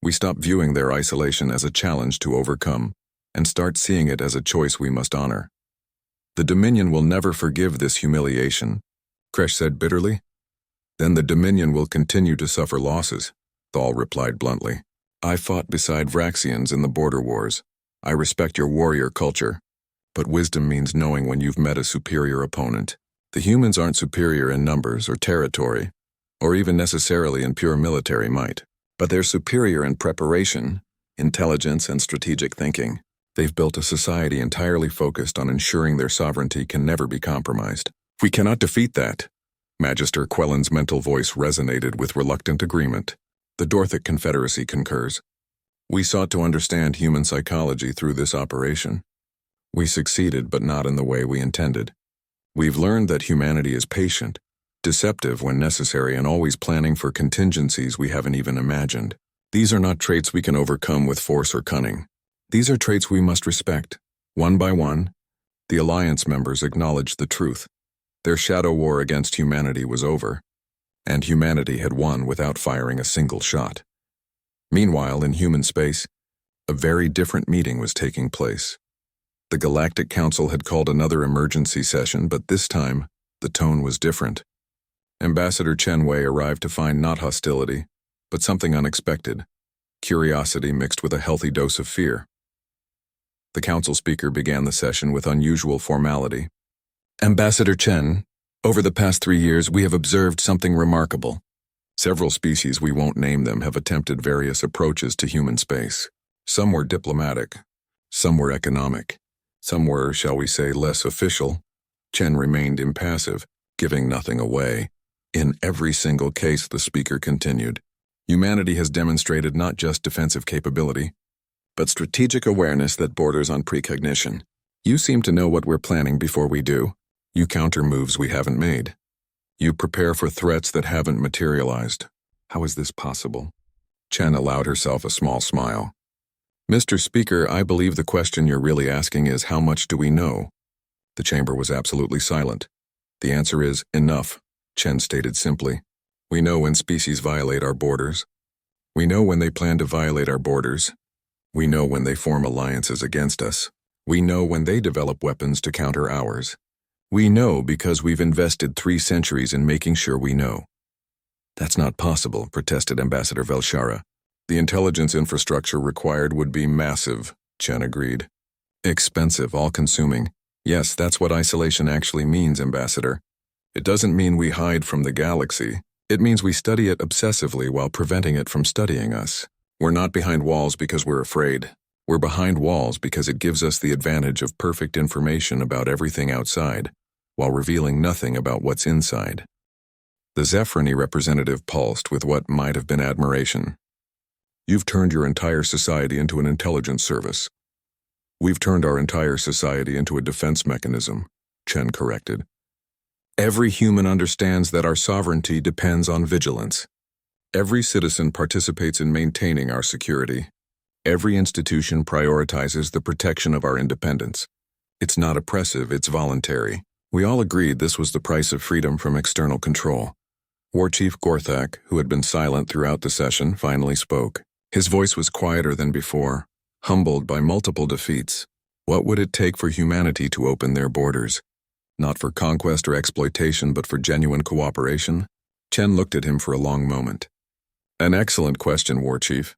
We stop viewing their isolation as a challenge to overcome and start seeing it as a choice we must honor. The Dominion will never forgive this humiliation, Kresh said bitterly. Then the Dominion will continue to suffer losses, Thal replied bluntly. I fought beside Vraxians in the border wars. I respect your warrior culture, but wisdom means knowing when you've met a superior opponent. The humans aren't superior in numbers or territory, or even necessarily in pure military might, but they're superior in preparation, intelligence, and strategic thinking. They've built a society entirely focused on ensuring their sovereignty can never be compromised. We cannot defeat that. Magister Quellen's mental voice resonated with reluctant agreement. The Dorthic Confederacy concurs. We sought to understand human psychology through this operation. We succeeded, but not in the way we intended. We've learned that humanity is patient, deceptive when necessary, and always planning for contingencies we haven't even imagined. These are not traits we can overcome with force or cunning. These are traits we must respect. One by one, the Alliance members acknowledged the truth. Their shadow war against humanity was over, and humanity had won without firing a single shot. Meanwhile, in human space, a very different meeting was taking place. The Galactic Council had called another emergency session, but this time, the tone was different. Ambassador Chen Wei arrived to find not hostility, but something unexpected, curiosity mixed with a healthy dose of fear. The council speaker began the session with unusual formality. Ambassador Chen, over the past 3 years we have observed something remarkable. Several species, we won't name them, have attempted various approaches to human space. Some were diplomatic, some were economic, some were, shall we say, less official. Chen remained impassive, giving nothing away. In every single case, the speaker continued, humanity has demonstrated not just defensive capability, but strategic awareness that borders on precognition. You seem to know what we're planning before we do. You counter moves we haven't made. You prepare for threats that haven't materialized. How is this possible? Chen allowed herself a small smile. Mr. Speaker, I believe the question you're really asking is how much do we know? The chamber was absolutely silent. The answer is enough, Chen stated simply. We know when species violate our borders. We know when they plan to violate our borders. We know when they form alliances against us. We know when they develop weapons to counter ours. We know because we've invested 3 centuries in making sure we know. That's not possible, protested Ambassador Velshara. The intelligence infrastructure required would be massive, Chen agreed. Expensive, all-consuming. Yes, that's what isolation actually means, Ambassador. It doesn't mean we hide from the galaxy. It means we study it obsessively while preventing it from studying us. We're not behind walls because we're afraid. We're behind walls because it gives us the advantage of perfect information about everything outside, while revealing nothing about what's inside. The Zephrony representative pulsed with what might have been admiration. You've turned your entire society into an intelligence service. We've turned our entire society into a defense mechanism, Chen corrected. Every human understands that our sovereignty depends on vigilance. Every citizen participates in maintaining our security. Every institution prioritizes the protection of our independence. It's not oppressive, it's voluntary. We all agreed this was the price of freedom from external control. War Chief Gorthak, who had been silent throughout the session, finally spoke. His voice was quieter than before, humbled by multiple defeats. What would it take for humanity to open their borders? Not for conquest or exploitation, but for genuine cooperation? Chen looked at him for a long moment. An excellent question, War Chief.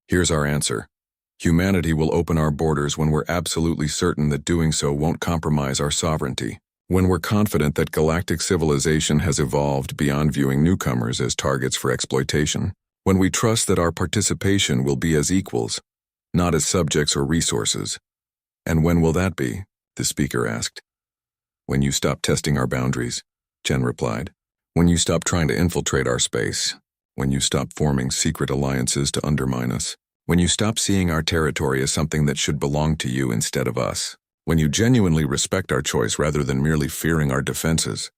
Here's our answer. Humanity will open our borders when we're absolutely certain that doing so won't compromise our sovereignty. When we're confident that galactic civilization has evolved beyond viewing newcomers as targets for exploitation. When we trust that our participation will be as equals, not as subjects or resources. And when will that be? The speaker asked. When you stop testing our boundaries, Chen replied. When you stop trying to infiltrate our space. When you stop forming secret alliances to undermine us. When you stop seeing our territory as something that should belong to you instead of us. When you genuinely respect our choice rather than merely fearing our defenses.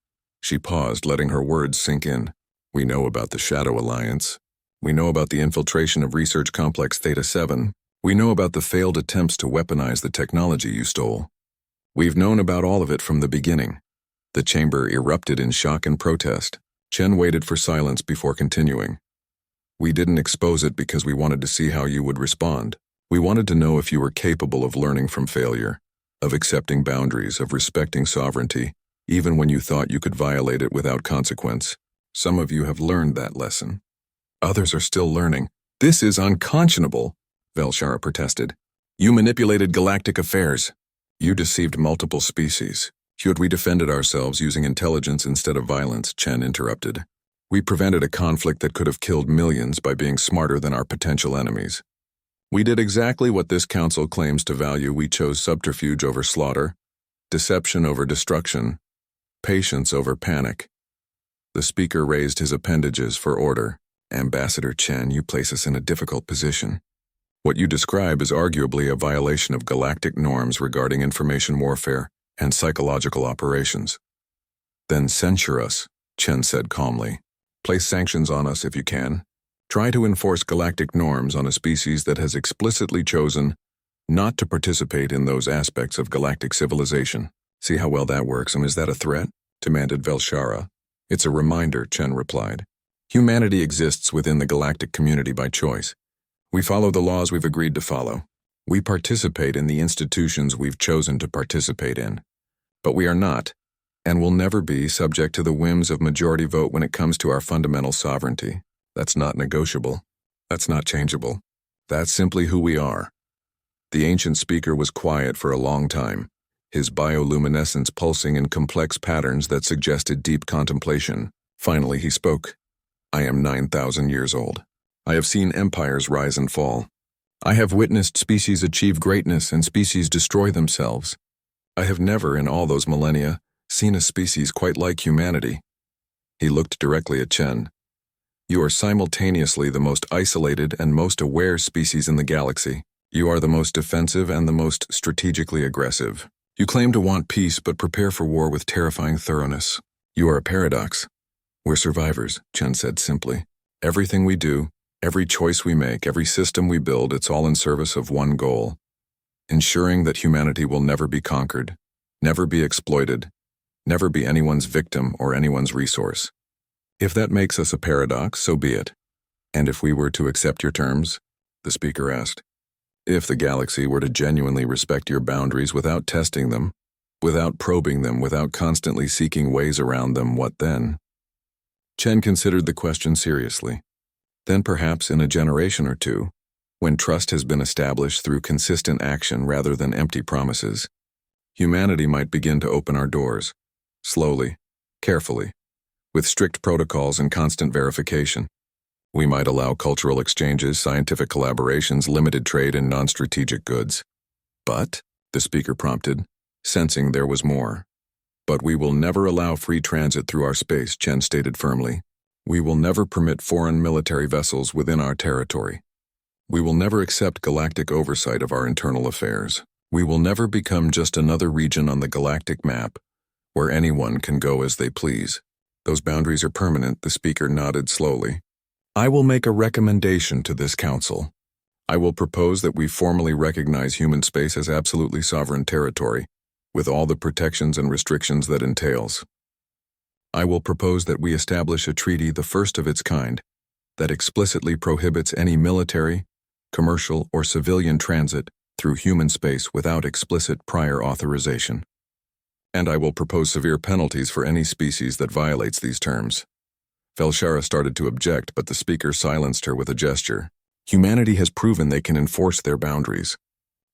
She paused, letting her words sink in. We know about the Shadow Alliance. We know about the infiltration of Research Complex Theta-7. We know about the failed attempts to weaponize the technology you stole. We've known about all of it from the beginning. The chamber erupted in shock and protest. Chen waited for silence before continuing. We didn't expose it because we wanted to see how you would respond. We wanted to know if you were capable of learning from failure, of accepting boundaries, of respecting sovereignty, even when you thought you could violate it without consequence. Some of you have learned that lesson. Others are still learning. This is unconscionable, Velshara protested. You manipulated galactic affairs. You deceived multiple species. Yet we defended ourselves using intelligence instead of violence, Chen interrupted. We prevented a conflict that could have killed millions by being smarter than our potential enemies. We did exactly what this council claims to value. We chose subterfuge over slaughter, deception over destruction, patience over panic. The speaker raised his appendages for order. Ambassador Chen, you place us in a difficult position. What you describe is arguably a violation of galactic norms regarding information warfare and psychological operations. Then censure us, Chen said calmly. Place sanctions on us if you can. Try to enforce galactic norms on a species that has explicitly chosen not to participate in those aspects of galactic civilization. See how well that works, and is that a threat? Demanded Velshara. It's a reminder, Chen replied. Humanity exists within the galactic community by choice. We follow the laws we've agreed to follow. We participate in the institutions we've chosen to participate in. But we are not, and will never be, subject to the whims of majority vote when it comes to our fundamental sovereignty. That's not negotiable. That's not changeable. That's simply who we are. The ancient speaker was quiet for a long time, his bioluminescence pulsing in complex patterns that suggested deep contemplation. Finally he spoke. I am 9,000 years old. I have seen empires rise and fall. I have witnessed species achieve greatness and species destroy themselves. I have never, in all those millennia, seen a species quite like humanity. He looked directly at Chen. You are simultaneously the most isolated and most aware species in the galaxy. You are the most defensive and the most strategically aggressive. You claim to want peace but prepare for war with terrifying thoroughness. You are a paradox. We're survivors, Chen said simply. Everything we do, every choice we make, every system we build, it's all in service of one goal. Ensuring that humanity will never be conquered, never be exploited, never be anyone's victim or anyone's resource. If that makes us a paradox, so be it. And if we were to accept your terms? The speaker asked. If the galaxy were to genuinely respect your boundaries without testing them, without probing them, without constantly seeking ways around them, what then? Chen considered the question seriously. Then perhaps in a generation or two, when trust has been established through consistent action rather than empty promises, humanity might begin to open our doors, slowly, carefully, with strict protocols and constant verification. We might allow cultural exchanges, scientific collaborations, limited trade, and non-strategic goods. But, the speaker prompted, sensing there was more. But we will never allow free transit through our space, Chen stated firmly. We will never permit foreign military vessels within our territory. We will never accept galactic oversight of our internal affairs. We will never become just another region on the galactic map where anyone can go as they please. Those boundaries are permanent, the speaker nodded slowly. I will make a recommendation to this council. I will propose that we formally recognize human space as absolutely sovereign territory, with all the protections and restrictions that entails. I will propose that we establish a treaty, the first of its kind, that explicitly prohibits any military, commercial, or civilian transit through human space without explicit prior authorization. And I will propose severe penalties for any species that violates these terms. Velshara started to object, but the speaker silenced her with a gesture. Humanity has proven they can enforce their boundaries.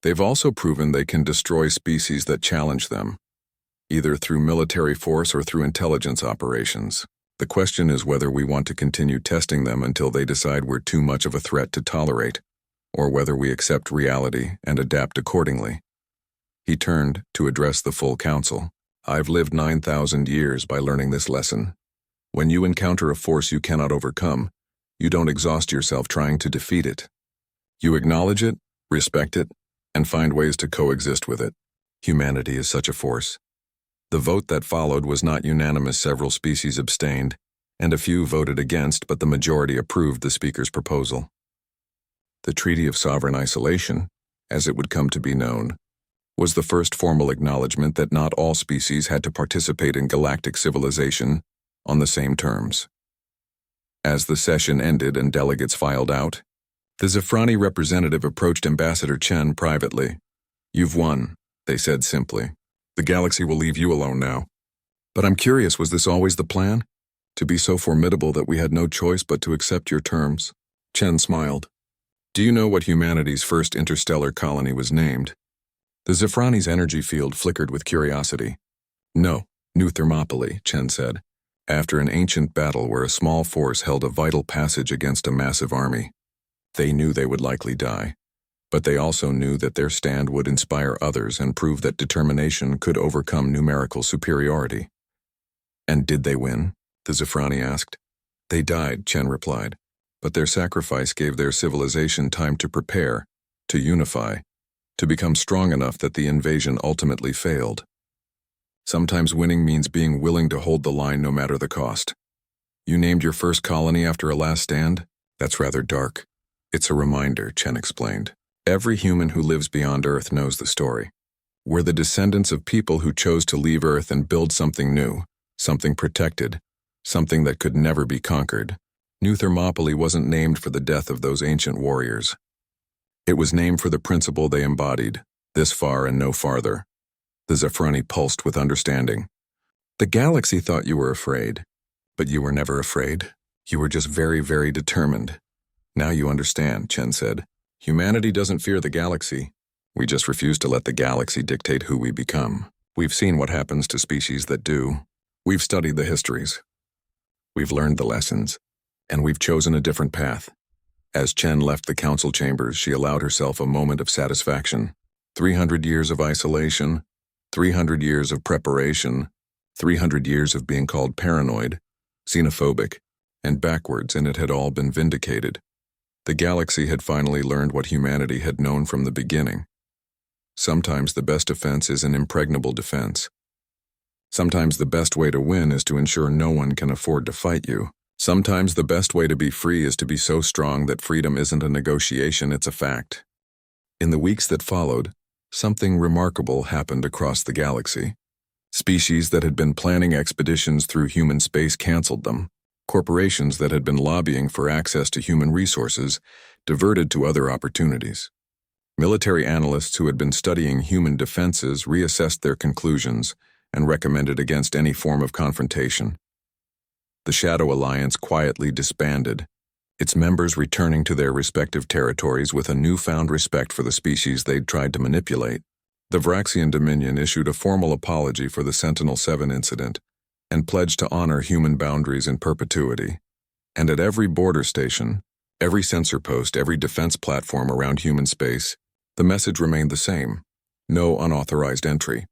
They've also proven they can destroy species that challenge them, either through military force or through intelligence operations. The question is whether we want to continue testing them until they decide we're too much of a threat to tolerate, or whether we accept reality and adapt accordingly. He turned to address the full council. I've lived 9,000 years by learning this lesson. When you encounter a force you cannot overcome, you don't exhaust yourself trying to defeat it. You acknowledge it, respect it, and find ways to coexist with it. Humanity is such a force. The vote that followed was not unanimous. Several species abstained, and a few voted against, but the majority approved the speaker's proposal. The Treaty of Sovereign Isolation, as it would come to be known, was the first formal acknowledgement that not all species had to participate in galactic civilization on the same terms. As the session ended and delegates filed out, the Zafrani representative approached Ambassador Chen privately. You've won, they said simply. The galaxy will leave you alone now. But I'm curious, was this always the plan? To be so formidable that we had no choice but to accept your terms? Chen smiled. Do you know what humanity's first interstellar colony was named? The Zafrani's energy field flickered with curiosity. No, New Thermopylae, Chen said, after an ancient battle where a small force held a vital passage against a massive army. They knew they would likely die, but they also knew that their stand would inspire others and prove that determination could overcome numerical superiority. And did they win? The Zafrani asked. They died, Chen replied, but their sacrifice gave their civilization time to prepare, to unify, to become strong enough that the invasion ultimately failed. Sometimes winning means being willing to hold the line no matter the cost. You named your first colony after a last stand? That's rather dark. It's a reminder, Chen explained. Every human who lives beyond Earth knows the story. We're the descendants of people who chose to leave Earth and build something new, something protected, something that could never be conquered. New Thermopylae wasn't named for the death of those ancient warriors. It was named for the principle they embodied, this far and no farther. The Zafrani pulsed with understanding. The galaxy thought you were afraid, but you were never afraid. You were just very, very determined. Now you understand, Chen said. Humanity doesn't fear the galaxy. We just refuse to let the galaxy dictate who we become. We've seen what happens to species that do. We've studied the histories. We've learned the lessons, and we've chosen a different path. As Chen left the council chambers, she allowed herself a moment of satisfaction. 300 years of isolation, 300 years of preparation, 300 years of being called paranoid, xenophobic, and backwards, and it had all been vindicated. The galaxy had finally learned what humanity had known from the beginning. Sometimes the best defense is an impregnable defense. Sometimes the best way to win is to ensure no one can afford to fight you. Sometimes the best way to be free is to be so strong that freedom isn't a negotiation, it's a fact. In the weeks that followed, something remarkable happened across the galaxy. Species that had been planning expeditions through human space canceled them. Corporations that had been lobbying for access to human resources diverted to other opportunities. Military analysts who had been studying human defenses reassessed their conclusions and recommended against any form of confrontation. The Shadow Alliance quietly disbanded, its members returning to their respective territories with a newfound respect for the species they'd tried to manipulate. The Vraxian Dominion issued a formal apology for the Sentinel-7 incident and pledged to honor human boundaries in perpetuity. And at every border station, every sensor post, every defense platform around human space, the message remained the same: no unauthorized entry.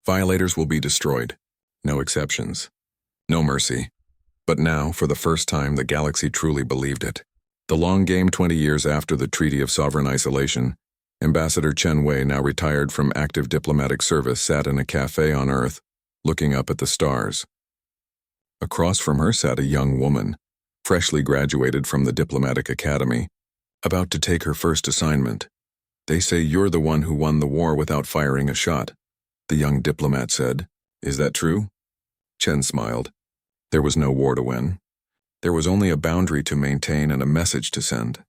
Violators will be destroyed. No exceptions. No mercy. But now, for the first time, the galaxy truly believed it. The long game 20 years after the Treaty of Sovereign Isolation, Ambassador Chen Wei, now retired from active diplomatic service, sat in a cafe on Earth, looking up at the stars. Across from her sat a young woman, freshly graduated from the Diplomatic Academy, about to take her first assignment. "They say you're the one who won the war without firing a shot," the young diplomat said. "Is that true?" Chen smiled. There was no war to win. There was only a boundary to maintain and a message to send.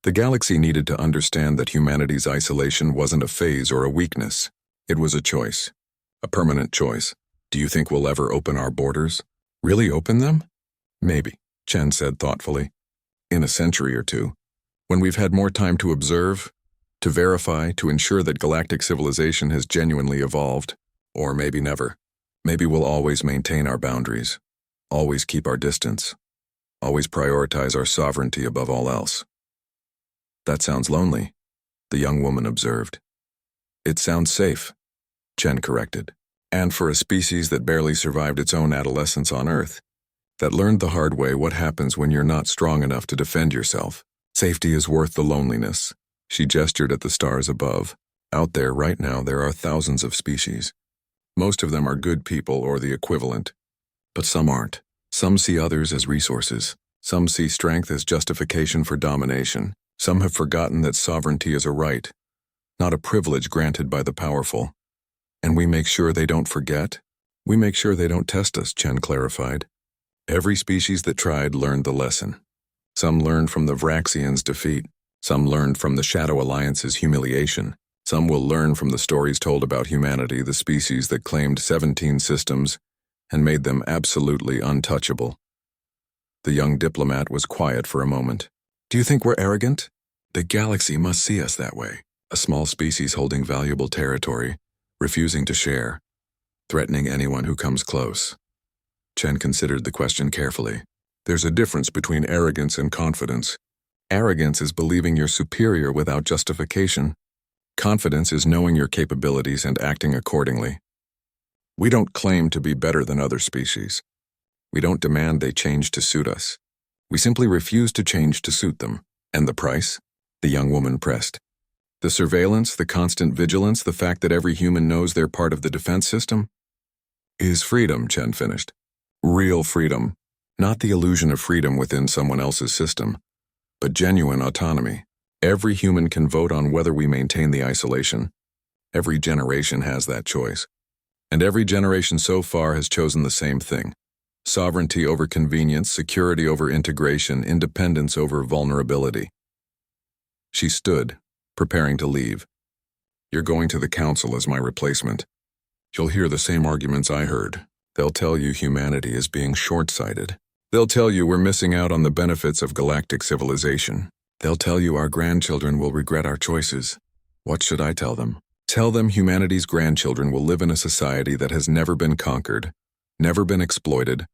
The galaxy needed to understand that humanity's isolation wasn't a phase or a weakness. It was a choice. A permanent choice. "Do you think we'll ever open our borders? Really open them?" "Maybe," Chen said thoughtfully. "In a century or two. When we've had more time to observe, to verify, to ensure that galactic civilization has genuinely evolved. Or maybe never. Maybe we'll always maintain our boundaries. Always keep our distance. Always prioritize our sovereignty above all else." "That sounds lonely," the young woman observed. "It sounds safe," Chen corrected. "And for a species that barely survived its own adolescence on Earth, that learned the hard way what happens when you're not strong enough to defend yourself. Safety is worth the loneliness." She gestured at the stars above. "Out there right now there are thousands of species. Most of them are good people or the equivalent. But some aren't. Some see others as resources. Some see strength as justification for domination. Some have forgotten that sovereignty is a right, not a privilege granted by the powerful. And we make sure they don't forget. We make sure they don't test us," Chen clarified. "Every species that tried learned the lesson. Some learned from the Vraxians' defeat. Some learned from the Shadow Alliance's humiliation. Some will learn from the stories told about humanity, the species that claimed 17 systems and made them absolutely untouchable." The young diplomat was quiet for a moment. "Do you think we're arrogant? The galaxy must see us that way. A small species holding valuable territory, refusing to share, threatening anyone who comes close." Chen considered the question carefully. "There's a difference between arrogance and confidence. Arrogance is believing you're superior without justification. Confidence is knowing your capabilities and acting accordingly. We don't claim to be better than other species. We don't demand they change to suit us. We simply refuse to change to suit them." "And the price?" the young woman pressed. "The surveillance, the constant vigilance, the fact that every human knows they're part of the defense system?" "Is freedom," Chen finished. "Real freedom. Not the illusion of freedom within someone else's system, but genuine autonomy. Every human can vote on whether we maintain the isolation. Every generation has that choice. And every generation so far has chosen the same thing: sovereignty over convenience, security over integration, independence over vulnerability." She stood, preparing to leave. "You're going to the council as my replacement. You'll hear the same arguments I heard. They'll tell you humanity is being short-sighted. They'll tell you we're missing out on the benefits of galactic civilization. They'll tell you our grandchildren will regret our choices. What should I tell them? Tell them humanity's grandchildren will live in a society that has never been conquered, never been exploited,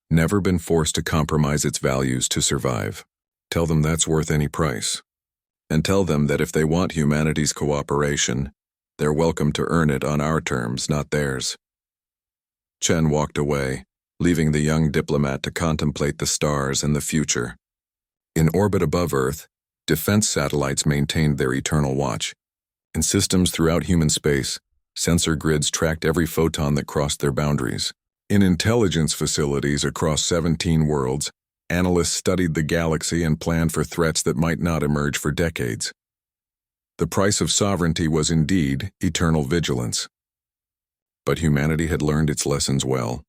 never been forced to compromise its values to survive. Tell them that's worth any price. And tell them that if they want humanity's cooperation, they're welcome to earn it on our terms, not theirs." Chen walked away, leaving the young diplomat to contemplate the stars and the future. In orbit above Earth, defense satellites maintained their eternal watch. In systems throughout human space, sensor grids tracked every photon that crossed their boundaries. In intelligence facilities across 17 worlds, analysts studied the galaxy and planned for threats that might not emerge for decades. The price of sovereignty was indeed eternal vigilance. But humanity had learned its lessons well.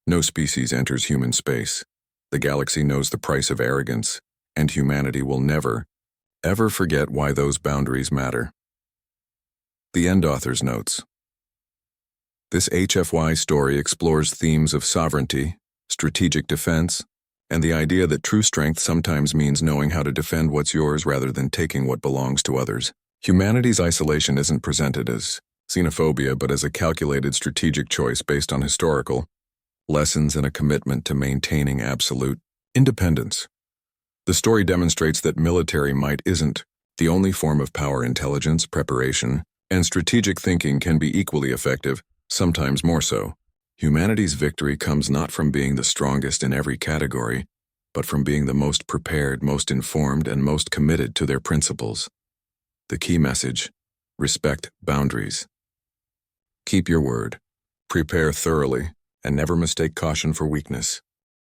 No species enters human space. The galaxy knows the price of arrogance, and humanity will never, ever forget why those boundaries matter. The End Author's Notes. This HFY story explores themes of sovereignty, strategic defense, and the idea that true strength sometimes means knowing how to defend what's yours rather than taking what belongs to others. Humanity's isolation isn't presented as xenophobia, but as a calculated strategic choice based on historical lessons and a commitment to maintaining absolute independence. The story demonstrates that military might isn't the only form of power. Intelligence, preparation, and strategic thinking can be equally effective, sometimes more so. Humanity's victory comes not from being the strongest in every category, but from being the most prepared, most informed, and most committed to their principles. The key message: respect boundaries. Keep your word, prepare thoroughly, and never mistake caution for weakness.